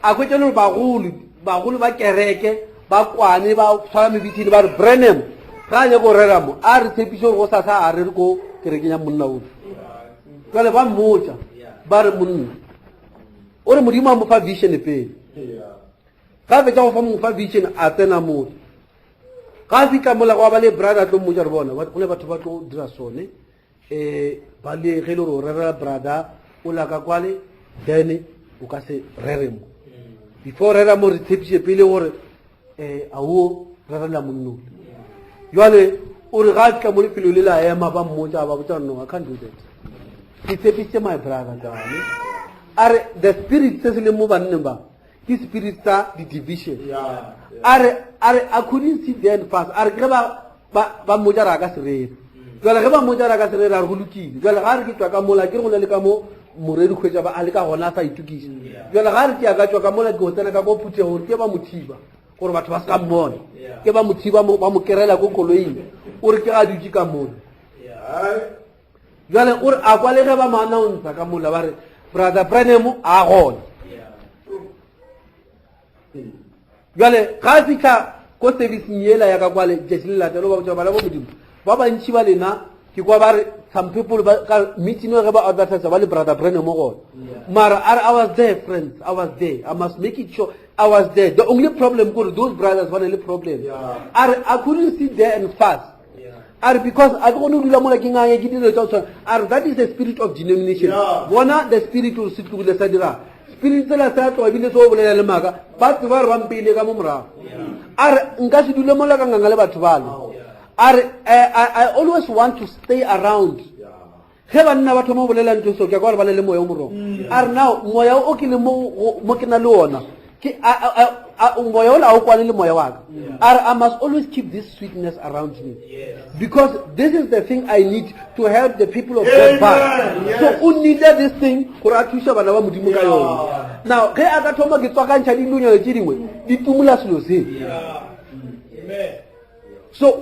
a kwetelo bagolo ba kereke ba kwane ba tshwara mebithini ba re Brenham ga nya go rera mo a re tshepiso go sa a re go kereke ya monna o tsale ba moja ba re monna o re modimo mo fa vision pe ga be go fa mo fa vision a tsena mo Kasi kamola kwa bale brother to mujar bona ole batho ba to dira sone bale geloro rera brother ola ka kwale then o ka se reremo before rera mo re tshepise pele gore awo rera la monno yale o re ga ka mo le pelo le la ema ba mmoja ba botsa no I can't do that ke tshepise my brother tane are the spirit says le mo banne ba his spirit the division are I couldn't see then fast are greba ba mojara ka serere jwale ge ba mojara ka serere a re go lokile jwale ga re ke tswa ka mola ke go le ka mo moredi khwetsa ba ale ka gona sa itukisa jwale ga re ke ka tswa ka mola ke go tsena ka go phuthe gore ke ba mothiba gore batho ba se ka mmona ke ba mothiba ba mo kerela go koloing o re ke ga dutse ka mola jwale o re a kwa le ge ba manaunta ka mola ba re brother Brenham a gona Gale, Kasika, Kosevis Niela Yakawale, Jesila, the Lobo Jabalabu, Baba and Chivalina, Kikuabar, some people meeting about other about brother Brenham Moro. Mara, I was there, friends, I was there. I must make it sure I was there. The only problem could those brothers were the problem. I couldn't sit there and fast. Because I don't know that is the spirit of denomination. One the spirit will sit to the Sadira. Spiritual assault or business over the Maga, but to one pile Gamumra. Are Ngasi do Lamola Gangala Tuval. I always want to stay around. Heaven never to move and to so Gagor Valemoro. Are now Moya Okilimo Mokina Luona. I must always keep this sweetness around me. Because this is the thing I need to help the people of God back. So who needed this thing? Now, so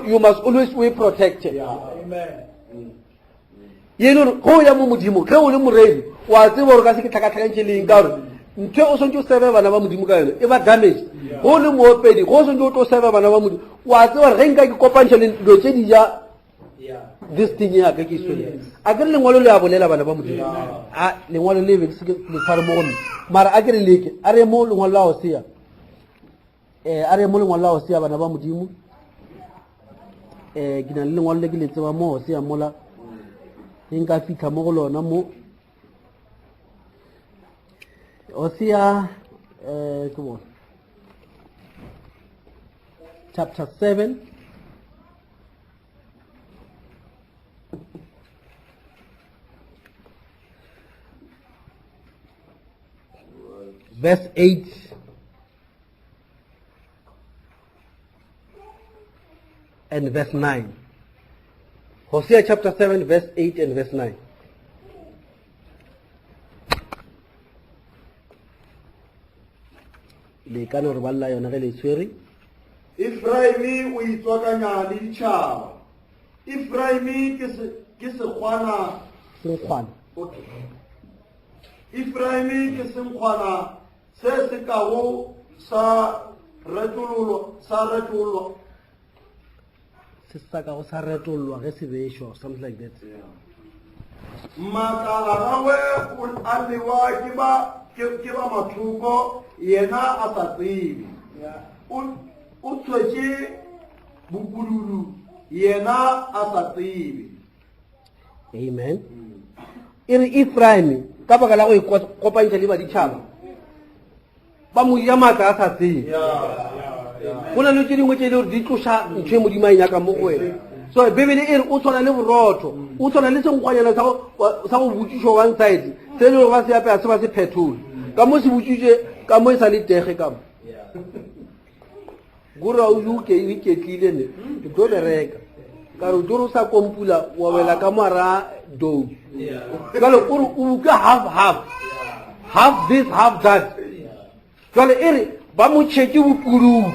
you must always be protected. You know, go ya mumudimu, go mu ready. Wa tse bo ka se ke tlaka tlhakantsheleng ka gore ntwe o sontse o serve bana ba modimo ka yone e ba damage go le mo opedi go sontse o to serve bana ba modimo wa tse gore ge nka ke kopantsha le dilo tse di ja this thing ya ka ke swele a ke lengwalo le a bolela bana ba modimo a lengwalo le be se ke le tshware mo gone mara a ke re leke a re mo lengwalo la Hosea a re mo lengwalo la Hosea bana ba modimo ke na le lengwalo le ke le tseba mo Hosea mola nka fitla mo go lona mo Hosea come on, chapter 7 verse 8 and verse 9. Hosea chapter 7 verse 8 and verse 9. Le ka no re balla yona ge le tshwere. Efraimi o itswakanya le ditšhaba. Efraimi ke sekgwana. Senkgwana. Okay. Efraimi ke senkgwana se se kago sa retololwa. Se sa ka go sa retolwa ge se bešwa, something like that. Matlala gagwe a lewa ke ba mathoko yena a sa tsebe. O tshwetše bokudulu yena a sa tsebe. Amen. Ere Efraimi ka baka la go ikopantša le baditšhaba ba mo ja maatla a sa tsebe. Go na le tše dingwe tše le gore di tloša ntho e Modimo a e nyaka mo go wena. So Bibele e re o tshwana le borotho, o tshwana le senkgwanyana sa go botšišwa one side se le gore ba se apea se ba se phethole ka mo se botšiše ka mo e sa le tege ka mo gore o ke iketlile ne ke tlo bereka ka re tlo sa kompula wa wela ka mara dou ka le o buka half this half that jale ere ba mo tšhetse bopululu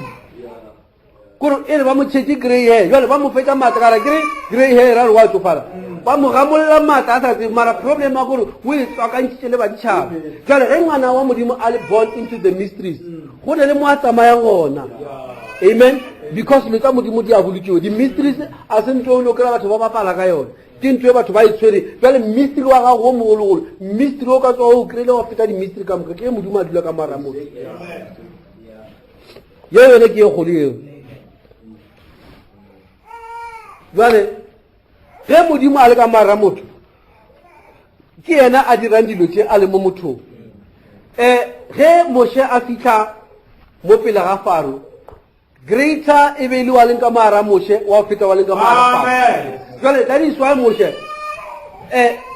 kore ere ba mo tšhetse grey hair jale ba mo fetša maatla kara grey hair a re wa tsofala ba mo gamolela maatla a sa tsebe mara problem a gore o e tswakantšitše le baditšhaba jale ge ngwana wa Modimo a le born into the mysteries go ne le mo a tsamayang gona. Amen. Because le tsa Modimo di a bolokilwe di mysteries a se ntho o lo kry-a batho ba bapala ka yone ke ntho e batho ba e tshwere jale mystery wa gago o mogologolo mystery o ka tswa o kry-ile wa feta di-mystery ka moka ke Modimo a dula ka mara motho ye yone ke e kgolo eo. Jale ge Modimo a le ka mara motho ke yena a dirang dilo tše a le mo mothong. Ge Moshe a fitlha mo pele ga Faro greater e be le wa leng ka mara Moshe wa feta wa leng ka mara Faro. Jale that is why Moshe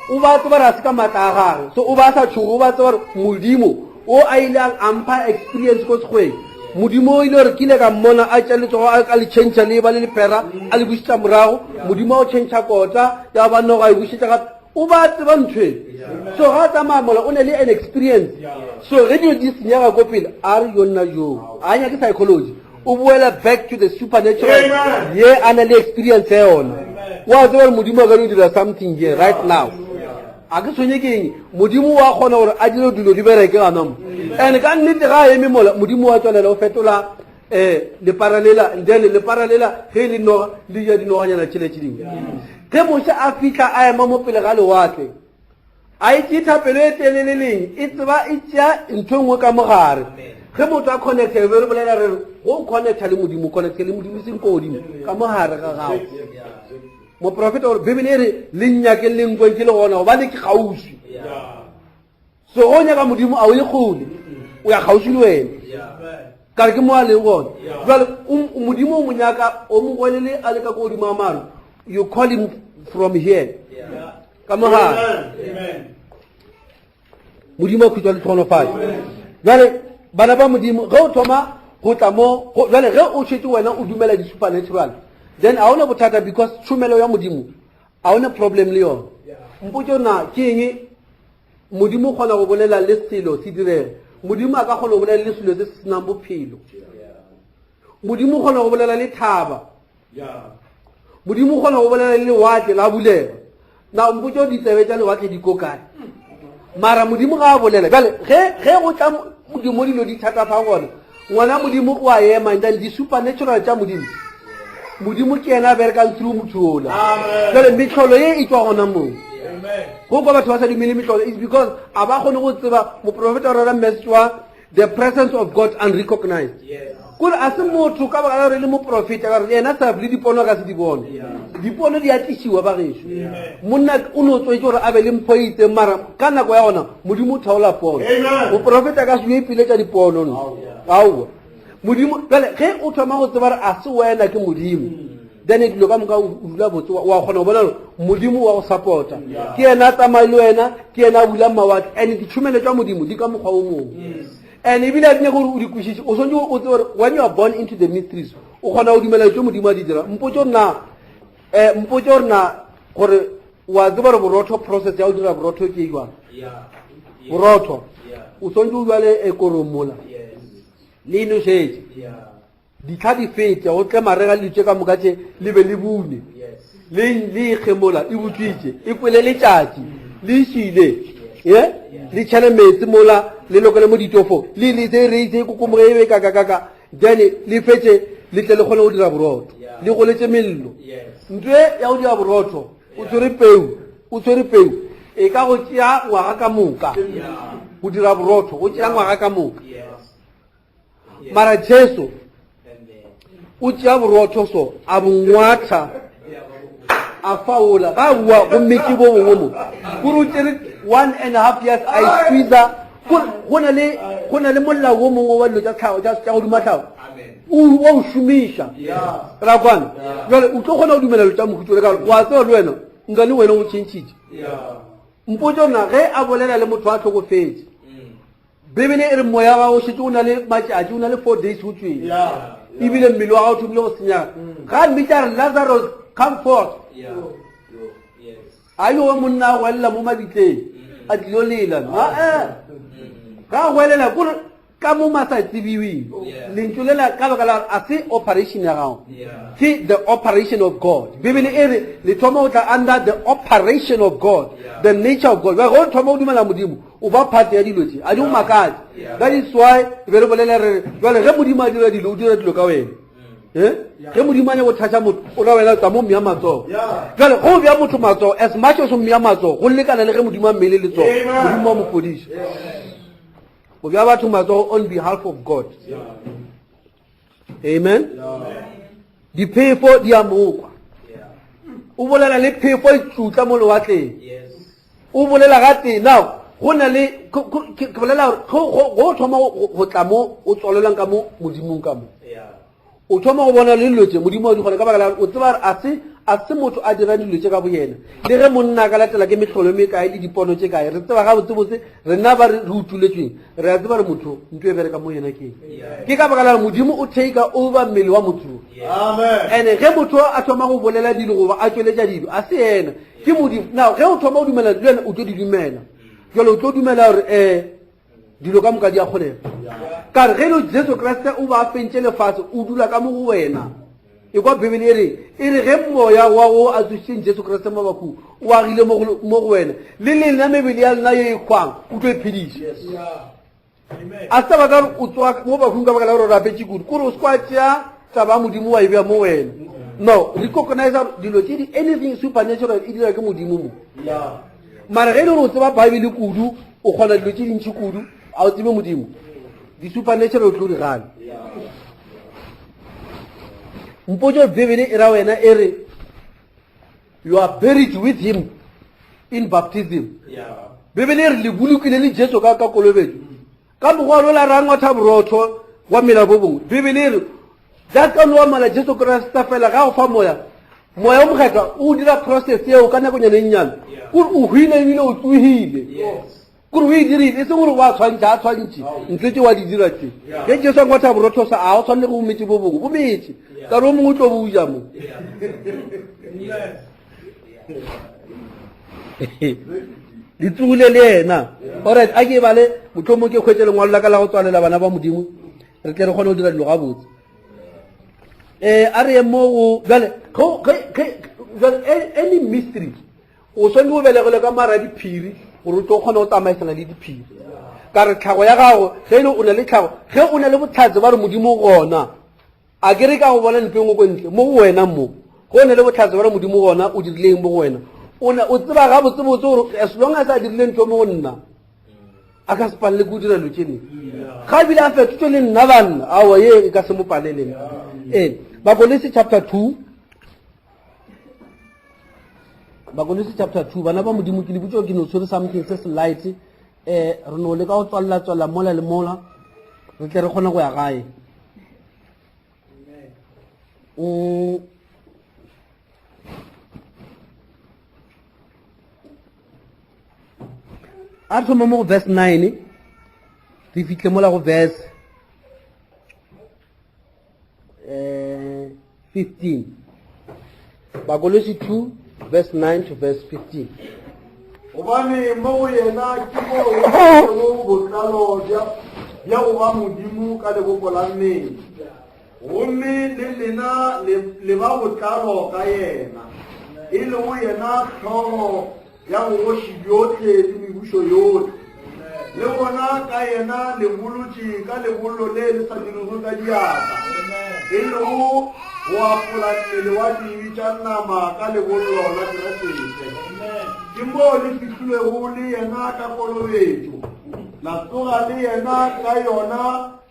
o ba tseba ra se ka matla a gagwe so o ba sa tshogo o ba tseba gore Modimo o a ile a ampa experience ko segweng Modimo o ile gore ke ile ka mmona a tša letsogo a le tšhentšha le ba le lepera a le bušetša morago Modimo o tšhentšha kota ya ba nno ga e bušetša gape o ba tseba nthoe so ga tsamaya mola o ne le an experience so ge dilo di senyega ko pele a re yo nna joo a nyake psychology o boela back to the supernatural ye a na le experience ya yona wa tseba gore Modimo a ka no dira something here right now a ke tshwenye keng Modimo wa kgona gore a dire dilo di bereke gana mo and ka nnete ga eme mola Modimo wa tswalela o fetola le paralela ge le noga le ja dinoganyana tšhelete dingwe ge Moshe a fitlha a ema mo pele ga lewatle a itse thapelo e teleleleng e tseba e tšea ntho nngwe ka mogare ge motho a connecta be re bolela re go connecta le Modimo connecta le Modimo seng ko godimo ka mogare ga gago moprofeta gore Bibele e re le nnyake le nkwe ke le gona gobane ke kgauswi so go nyaka Modimo a o ye kgole o ya kgauswi le wena ka re ke mo a leng gona jale Modimo o mo nyaka o mo gwelele a le ka ko godimo a maru you call him from here ka mogare Modimo a khutwa le tlhonofatso jale bana ba Modimo ge o thoma go tla mo jale ge o tshetse wena o dumela di supernatural then a ona bothata because tshumelo ya Modimo a ona problem le yona mpotso na ke eng Modimo kgona go bolela le selo se direge Modimo a ka kgona go bolela le selo se se senang bophelo Modimo kgona go bolela le thaba Modimo kgona go bolela le lewatle la bulega na mpotso ditsebe tša lewatle di ko kae mara Modimo ga a bolela jale ge go tla Modimo dilo di thatafa gona ngwana Modimo o a ema and then di supernatural tša Modimo ke yena a berekang through motho ola jale metlholo ye e tswa gona moo go kwa batho ba sa dumele metlholo is because a ba kgone go tseba moprofeta o rera message wa the presence of God unrecognized kore a se motho ka baka la gore le mo profeta ka re ena sa le dipono ka se di bone dipono di a tlishiwa ba geso monna o no tswetse gore a be le mpho itse mara ka nako ya gona modimo o thaola pono o profeta ka se yo ipiletša dipono no aowa modimo jale ge o thoma go tseba gore a se wena ke modimo then dilo ka moka o dula botse wa kgona go bona gore modimo wa go support-a ke ena a tsamaya le wena ke ena a bula mawatle and ditshumelo tša modimo di ka mokgwa o mongwe and ebile a dine gore o di kwešiše o swantse o tsebe gore when you are born into the mysteries o kgona go dumela tšo modimo a di dira mpotse gore na gore wa tseba gore borotho process ya go dira borotho ke jwang borotho o swantse o jwale ekoromola le inošetse ditlha di fete go tle marega le tše ka moka tše le be le bune le ikgemola e butswitše e kwele letšatši le išile le tšhele metsi mola le lokele mo ditofo le letse reitse kokomoge e be kakakaka then le fetse le tle le kgone go dira borotho le go letse mello ntwe ya go dira borotho o tshwere peu e ka go tšea ngwaga ka moka go dira borotho go tšea ngwaga ka moka mara Jesu o tšea borotho so a bongwatha a faola ga bua go mmetse bo bongwe mo kore o tsere 1.5 years a squeezer go na le molao wo mongwe wa dilo tša go duma tlhago wa o šomiša ra kwana jale o tlo kgona go dumela lo tša mohutsole ka gore wa tseba le wena nka le wena o tšhentšhitše mpotse rona ge a bolela le motho a tlhokofetse bebele e re moya wa o šetse o na le matšatši o na le 4 days go tsweng ebile mmele wa ga o thomile go senyaka ga mmitša re Lazarus come forth a yo monna a gwelela mo mabitleng a tlilo lela ga a gwelela kore ka mo masa tsebiweng lentso lela ka baka la a se operation ya gago ke the operation of God bebele e re le thoma go tla under the operation of God the nature of God go thoma go dumela modimo o ba part ya dilo tse a di o makatse that is why be re bolela re jwale ge modimo a dira dilo o dira dilo ka wena ge modimo a ne go thatša motho o ra wena tsa mo mmea matsogo jale go bea motho matsogo as much as o mmea matsogo go lekana le ge modimo a mmele letsogo modimo a mopodiša go bea batho matsogo on behalf of God amen diphefo di a mokwa o bolela le phefo e tlutla mo lewatleng o bolela ga teng now go na le ke bolela gore go thoma go tla mo o tswalelang ka mo modimong ka mo o thoma go bona le dilo tse modimo wa di gone ka baka la o tseba a se motho a dira dilo tse ka boyena le ge monna ka latela ke metlholo me kae le dipono tse kae re tseba ga botsebotse rena ba re utuletsweng re a tseba re motho ntho e bereka mo yena ke ka baka la modimo o take over mmele wa motho and ge motho a thoma go bolela dilo goba a tsweletša dilo a se ena ke modimo now ge o thoma go dumela le wena o tlo di dumela jalo o tlo dumela gore dilo ka moka di a kgolega ka re ge lo Jesu Kriste o ba fentše lefatshe o dula ka mo go wena e kwa bebele e re ge moya wa go a tsošitšeng Jesu Kriste mo baku o agile mo go wena le lena mebele ya lena ye e kgwang o tlo e phediša a se baka o tswa mo bakung ka baka la gore o rapetše kudu kore o sekwa tšea taba modimo wa e bea mo wena no recognize dilo tše di anything supernatural e dira ke modimo mo mara ge e le gore o tseba Bible kudu o kgona dilo tše dintšhi kudu a o tsebe modimo di supernatural o tlo di gane mpotso bebele e ra wena e re you are buried with him in baptism bebele e re le bolokile le Jesu ka kolobetso ka mokgwa lo la rangwa tha borotho wa mela bo bongwe bebele e re jaaka lo wa mala Jesu Kriste fela ga go fa moya o mokgethwa o dira process eo ka nakonyana e nnyane kore o hwile ebile o tsohile kore o e dirile e se gore wa tshwantšha a tshwantšhe ntse tse wa di dira tse ge Jesu a ngwatha borotho sa a o tshwanele go metse bo bongwe bo metse ka re o mongwe o tlo boja mo di tsogile le ena alright a ke bale motho mo ke kgwetse lengwalo la ka la go tswalela bana ba modimo re tle re kgone go dira dilo gabotse a re ye mo jale any mystery o swantse o belegele ka mara diphiri gore o tlo kgona go tsamaisana le diphiri ka re tlhago ya gago ge e le o na le tlhago ge o na le botlhatse ba re modimo gona a kere ka go bona ntho engwe ko ntle mo go wena mo go na le botlhatse ba re modimo gona o dirileng mo go wena o tseba ga botsebotse gore as long as a dirile ntho mo go nna a ka se palele go dira lo tsene ga bile a fetotse le nna banna awa ye e ka se mo paleleng Bakolesi chapter 2 Bakolesi chapter 2 bana ba modimo ke le botso ke no tshwere something se light re no le ka go tswalla mola le mola re tle re kgona go ya gae a thoma mo verse 9 re fitlhe mola go verse 15 Bakolesi 2 verse 9 to verse 15 Obane mo yena ke mo go botlalo ya go ba modimo ka le bopolanne gomme le lena le ba botlalo ka yena e le go yena tlhogo ya go shibyotle le mebušo yotlhe le bona ka yena le bolotse ka le bollo le sa dirego ka diata e le go apola mmele wa dibi tša nama ka le bollo la keresete ke mo le fihlilego le yena ka kolobetšo la tloga le yena ka yona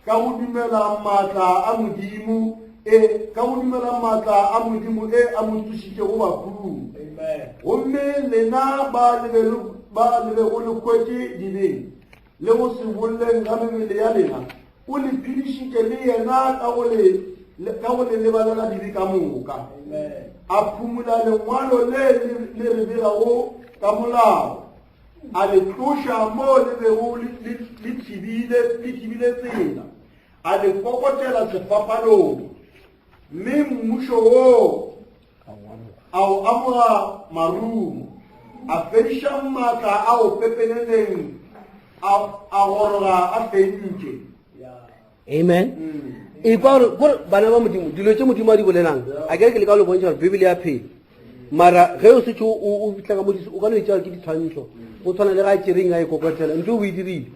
ka go dumela maatla a modimo ka go dumela maatla a modimo a mo thušitšego bakulu gomme lena ba lebe go le kwetse dibeng le go se bolleng ga mebele ya lena o le phedišitše le yena ka go le lebalela dibi ka moka a phumula lengwalo le re begago ka molao a le tloša mo le bego le thibile tsela a le kokotela sefapalong mme mmušo wo a o amoga marumo a fediša maatla a o pepeneneng a goroga a feditše amen e kwa gore bana ba modimo dilo tše modimo a di bolelang a kere ke le ka lo bontša gore bibele ya phela mara ge o setse o fitlha ka modise o ka no e tšewa ke ditshwantsho go tshwana le ga tšereng a e kokotela ntse o e dirile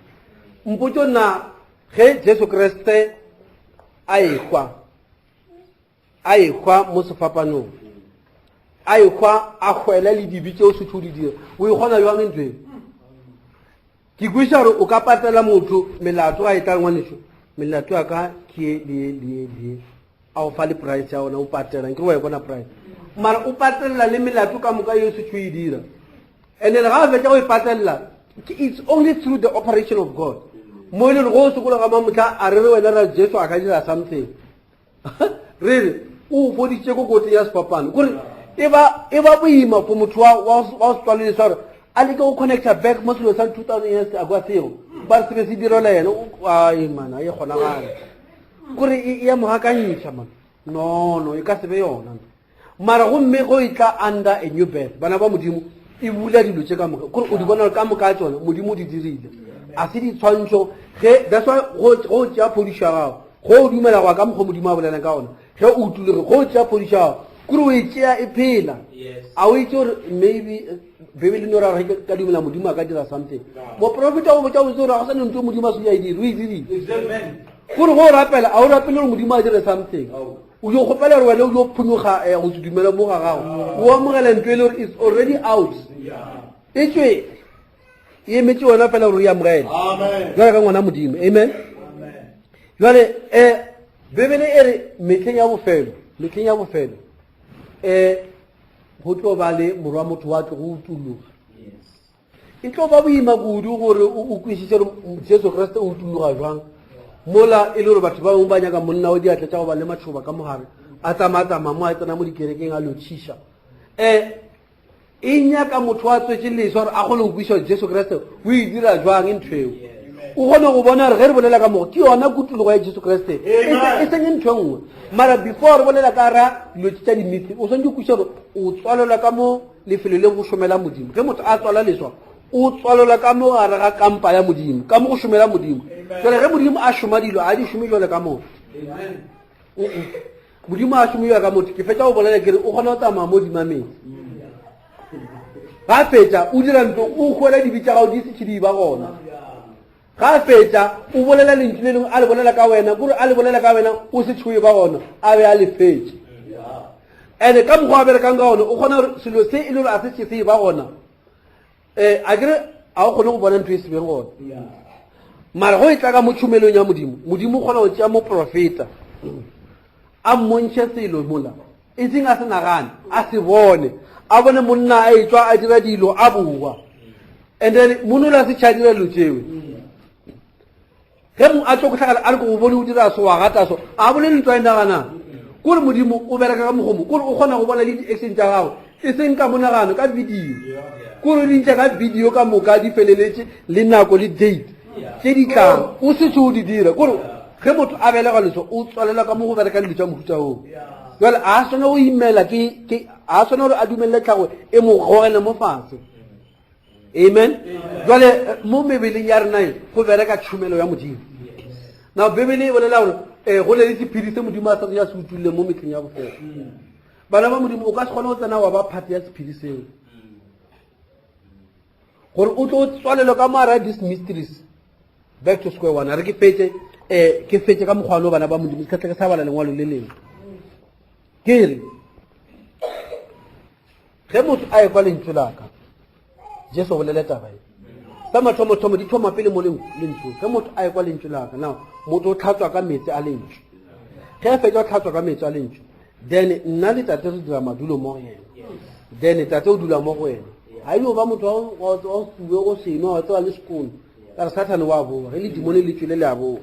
mpotso nna ge Jesu Kriste a ekwa mo sefapanong a ekwa a hwela le dibi tšeo setse o di dira o e kgona bjang ntweng ke kweša gore o ka patela motho melato a e tla ngwanešo melato ya ka ke le a o fa le price ya ona o patelang ke wa e bona price mara o patelela le melato ka moka yo setse o e dira and then ga a fetša go e patelela it's only through the operation of God mo e le go sokola ga mamotla a re wena ra Jesu a ka dira something re re o foditše ko kotsi ya sefapano kore e ba boima for motho wa o tswalelesa gore a leke go connecta back mo selo sa 2000 years ago a sego ba se be se direla yena ai mana e kgonagala kore e ya mogakanyetša mana no e ka se be yona mara gomme go e tla under a new birth bana ba modimo e bula dilo tše ka moka kore o di bona ka moka tsona modimo di dirile a se ditshwantšho ge that's why go tšea phodiša gago go o dumela goa ka mokgwa modimo a bolelang ka ona ge o utulege go tšea phodiša gago kore o e tšea e phela a o itse gore maybe bebele no ra re ka dumela modimo a ka dira something mo profeta o botsa o tsora ga se ntwe modimo a se ya dire o e dirile kore go rapela a o rapela gore modimo a dire something o yo gopela gore wena o yo phunuga go se dumela mo ga gago o amogela ntwe le gore it's already out e tswe e emetse wena fela gore o amogele jwale ka ngwana modimo amen jwale bebele e re metlheng ya bofelo go tlo ba le morwa motho wa tlo go utuluga e tlo ba boima kudu gore o kwešiše gore Jesu Kriste o utuluga jwang mola e le gore batho ba bangwe ba nyaka monna o diatla tša go ba le matšhoba ka mogare a tsamatsamaya mo a tsena mo dikerekeng a lotšiša e nyaka motho wa tswetse leswa gore a kgone go kwešiša Jesu Kriste o e dira jwang nthweo o kgone go bona gore ge re bolela ka mogo ke yona kutulogo ya Jesu Kriste e seng ntho nngwe mara before re bolela ka ra dilo tša dimitse o swantse o kwešiša gore o tswalelwa ka mo lefelo le go šomela modimo ge motho a tswala leswa o tswalelwa ka mo gare ga kampa ya modimo ka mo go šomela modimo jale ge modimo a šoma dilo a di šome jale ka motho modimo a šomiwa ka motho ke fetša go bolela kere o kgona go tsamaya mo dimameng ga fetša o dira ntlo o kgwela dibitša gago di setšhe di ba gona ga fetša o bolela lentši le lengwe a le bolela ka wena kore a le bolela ka wena o se tšhoe ba gona a be a le fetše and ka mokgwa a berekang ka gona o kgona gore selo se e le gore a se tše se ba gona a kere a o kgone go bona ntho e sebeng gona mara go itla ka mo tšhomelong ya modimo modimo o kgona go tšea mo profeta a mmontšhe selo mola e seng a se nagane a se bone a bone monna a etswa a dira dilo a boa and then monola se tšha dira dilo tšewe ge mo a tlo go tlhagala a le ko go bone o dira so wa gata so a bole letswa e naganang kore modimo o bereka ka mogomo kore o kgona go bona le di-action tša gago e seng ka monagano ka video kore dintša ka video ka moka di feleletše le nako le date tše di tlang o se tse o di dira kore ge motho a belega letso o tswalela ka mo go bereka dilo tša mohuta oo jale a swana go imela a swana gore a dumelele tlhago e mo gogele mo fatshe amen jale mo mebeleng ya renae go bereka tšhomelo ya modimo na bebele e bolela gore go le le sephiri se modimo a sa ya se utulile mo metleng ya bofelo bana ba modimo o ka se kgona go tsena wa ba phate ya sephiri seo gore o tlo tswalelo ka mara these mysteries back to square one a re ke fetse ka mokgwano bana ba modimo ke sa bala lengwalo le lengwe ke re ge motho a ekwa lentswe laka jesu bolele taba e sa mathomo di thoma pele mo lentswe ge motho a ekwa lentswe laka now motho o tlhatswa ka metsi a lentswe ge a fetsa o tlhatswa ka metsi a lentswe then nna le tate re dira madulo mo go yena then tate o dula mo go wena ga ilo ba motho o suwe o seno wa tsewa le sekolo ka re satane wa boa ge le dimone le tswele le a boa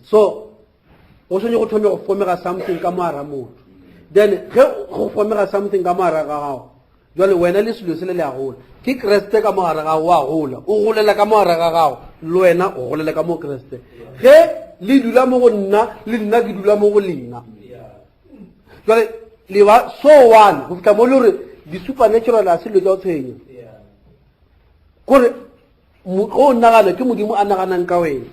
so go tshwanetse go thome go fomega something ka moara motho then ge go fomega something ka moara ga gago jale wena le selo se le a gola ke kreste ka moara ga wa gola o golela ka moara ga gago le wena o golela ka mo kreste ge le dula mo go nna le nna ke dula mo go lena jale le ba so one go fitla mo le gore di supernatural a se le tsa tshwenya gore go nagana ke modimo a naganang ka wena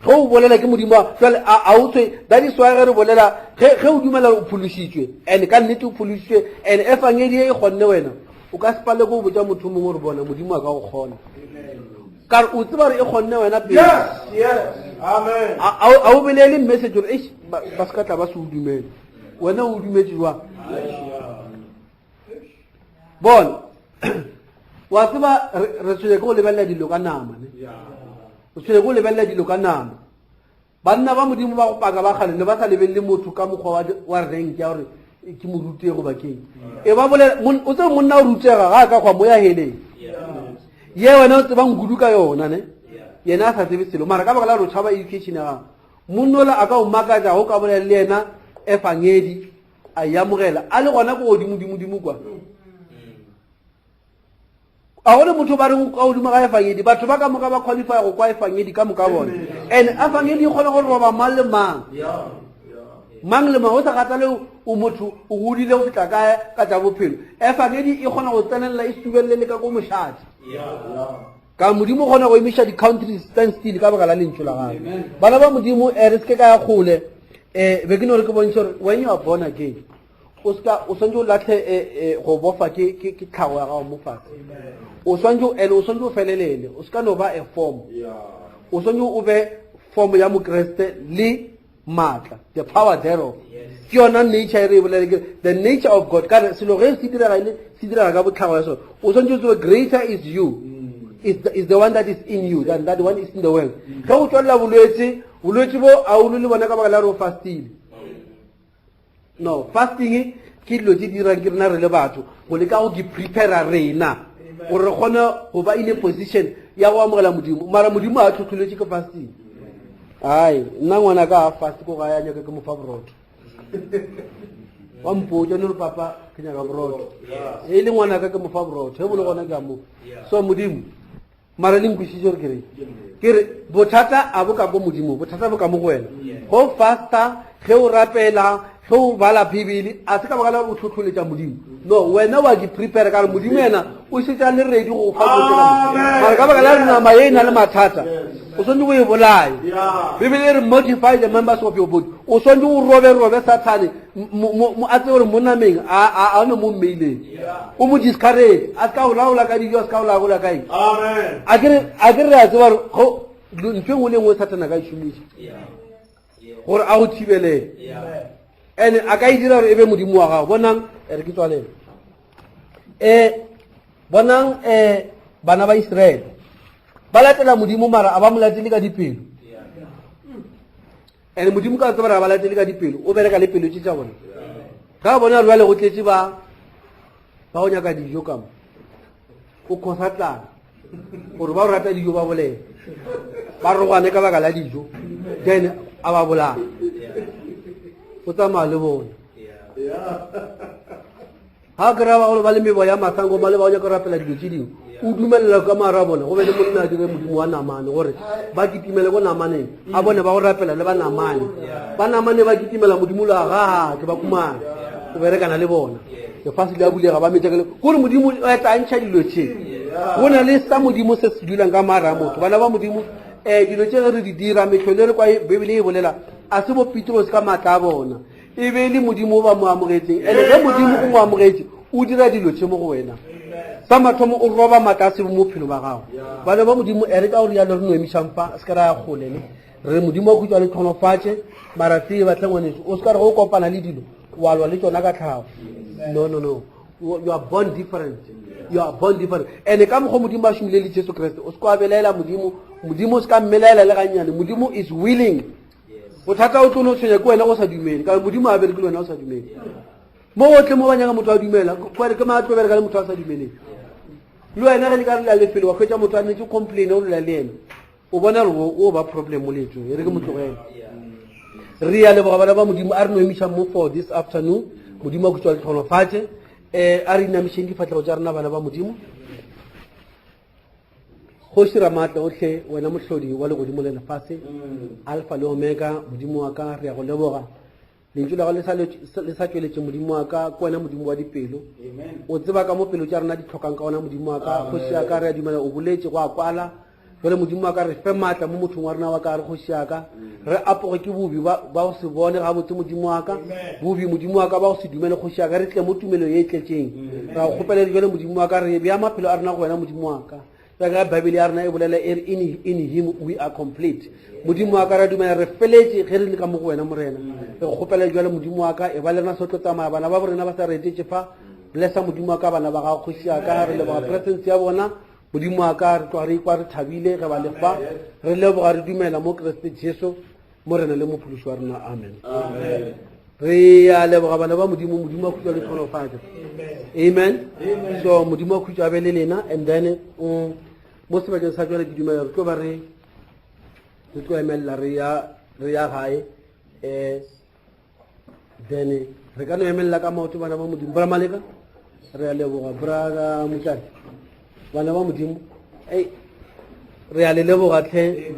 ge o bolela ke modimo jale a o tswe that is why re bolela ge o dumela o pholositswe and ka nnete o pholositswe and efangedi e kgonne wena o ka se pale go botsa motho mongwe gore bona modimo a ka go kgona ka re o tseba gore e kgonne wena pele a o belele message gore ba se ka tla ba se o dumele wena o dumetse jwang bona wa tseba re tswele go lebelela dilo ka nama o tswele go lebelela dilo ka nama banna ba modimo ba go paka ba kgale le ba sa lebelele motho ka mokgwa wa renk ya gore ke mo rute go bakeng e ba bolela o tsebe monna o rutega ga ka kgwa mo ya heleng ye wena o tseba ngudu ka yona ne yena a sa tsebe selo mara ka baka la gore o tšhaba education ya gago monnola a ka o makatsa go ka bolela le yena efangedi a iamogela a le gona ko godimo kwa a gone motho ba reng ka godimo ga efangedi batho ba ka moka ba qualify go kwa efangedi ka moka bona and efangedi e kgona go roba mang le mang o sa gatale o motho o godile go fitla ka tsa bophelo efangedi e kgona go tsenelela e subelele ka ko mošate ka modimo kgona go emisha di-countries stand still ka baka la lentswe la gago bana ba modimo re seke ka ya kgole be ke no re ke bontse gore when you are born again o swantse o latlhe go bofa ke tlhago ya gago mo fatshe o swantse o felelele o seka no ba a form o swantse o be form ya mokreste le maatla the power thereof ke yona nature e re bolele the nature of God ka selo ge se direga ka botlhago ya sone o swantse o tsebe greater is you is the one that is in you than that one is in the world ge o tswalela bolwetse bo a o le bona ka baka la re o fastile no fasting ke dilo tse dirang ke rena re le batho go leka go ke prepare rena gore re kgone go ba in a position ya go amogela modimo mara modimo a tlhotlholetse ke fasting ai nna ngwana ka a fast ko ga ya nyaka ke mo fa borotho wa mpotsa no papa ke nyaka borotho e le ngwana ka ke mo fa borotho e bole gona ka mo so modimo mara le nkwisitse re kere bothata a bo ka go modimo bothata bo ka mo go wena go fasta ge o rapela ge o bala bibele a se ka baka la o tlhotlholetša modimo no wena wa di prepare ka re modimo yena o setša le ready go fa mara ka baka la nama ye na le mathata o swantse o e bolaye bibele e re modify the members of your body o swantse o robe satane a tse gore mo nameng a one mo mmeileng o mo discourage a se ka o laola ka dijo a se ka o laola ka eng a kere re a tseba gore ntho engwe le engwe satana ka e šomiša gore a go thibelele and a ka e dira gore e be modimo wa gago bonang re ke tswalele bonang bana ba Israele ba latela modimo mara a ba mo latele ka dipelo ene modimo ka tsaba ba latele ka dipelo o bereka le pelo tsa bona ka bona re le go tletse ba go nyaka dijo ka mo o khosatlana gore ba o rata dijo ba bolele ba rogwane ka baka la dijo then a ba bola o tsamaya le bona ha kra ba go ba le mebo ya masango ba le ba o nyaka rapela dijo tse dingwe o dumelela ka mara bona go be le monna a dire modimo wa namane gore ba kitimele go namaneng a bone ba go rapela le ba namane ba kitimela modimo la ga ke ba kumana o berekana le bona le fase le a bulega ba metekele gore modimo o etsa ntšha dilo tse go na le sa modimo se se dulang ka mara motho bana ba modimo dilo tse re di dira metlhole re kwa bebele e bolela a se bo Petros ka matla a bona e be le modimo ba mo amogetseng ene ge modimo o mo amogetse o dira dilo tse mo go wena sa mathomo o roba makase mo phelo ba gago bana ba modimo ere ka o ria le no emisang fa se ka ra golele re modimo go tswa le tlhonofatse mara tse ba tlangwanetse o se ka re go kopana le dilo wa lwa le tsona ka tlhago no you are born different ene ka mo modimo ba shumile le Jesu Kriste o se kwa belela modimo se ka mmelela le ganyane modimo is willing o thata o tlono tshwenya ko wena go sa dumele ka modimo a bere ke wena o sa dumele mo otle mo banyaka motho a dumela kwere ke ma tlo bere ka le motho a sa dumele lo wena re ka le felo wa khwetsa motho a nne complain o le lena o bona re o ba problem mo letso re ke motlogela re ya le bana ba modimo a re no emisha mo for this afternoon modimo go tswa le tlhonofatse a re ina mission di fatlego tsa rena bana ba modimo go shira matla otlhe wena mohlodi wa le godimo le lefase alpha le omega modimo wa ka re ya go leboga lentswe la go le sa tsweletse modimo wa ka ko wena modimo wa dipelo o tseba ka mo pelo tsa rena di tlhokang ka ona modimo wa ka go sia ka re a dumela o boletse go a kwala jole modimo wa ka re fe matla mo mothong wa rena wa ka re go sia ka re apoge ke bobi ba o se bone ga botse modimo wa ka bobi modimo wa ka ba o se dumele go sia ka re tle mo tumelo ye tletseng ra go gopela jole modimo wa ka re bya maphelo a rena go wena modimo wa ka ka Bible ya rena e bolela in him we are complete modimo wa ka ra dumela re feletse ge re le ka mo go wena morena re go gopela jole modimo wa ka e ba le rena sotlo tsamaya bana ba borena ba sa retetse fa blessa modimo wa ka bana ba ga go sia ka re le ba presence ya bona modimo wa ka re twa re kwa re thabile ge ba le fa re le bo ga re dumela mo Kriste Jesu morena le mophološi wa rena amen re ya le ba bana ba modimo wa khutwa le tlhonofatse amen so modimo wa khutwa be le lena and then mo sebakeng sa jwale ke dumela re tlo ba re tlo emela re ya gae then re ka no emela ka maoto bana ba modimo bra maleka re ya leboga bra mutšane bana ba modimo re ya le leboga tlhe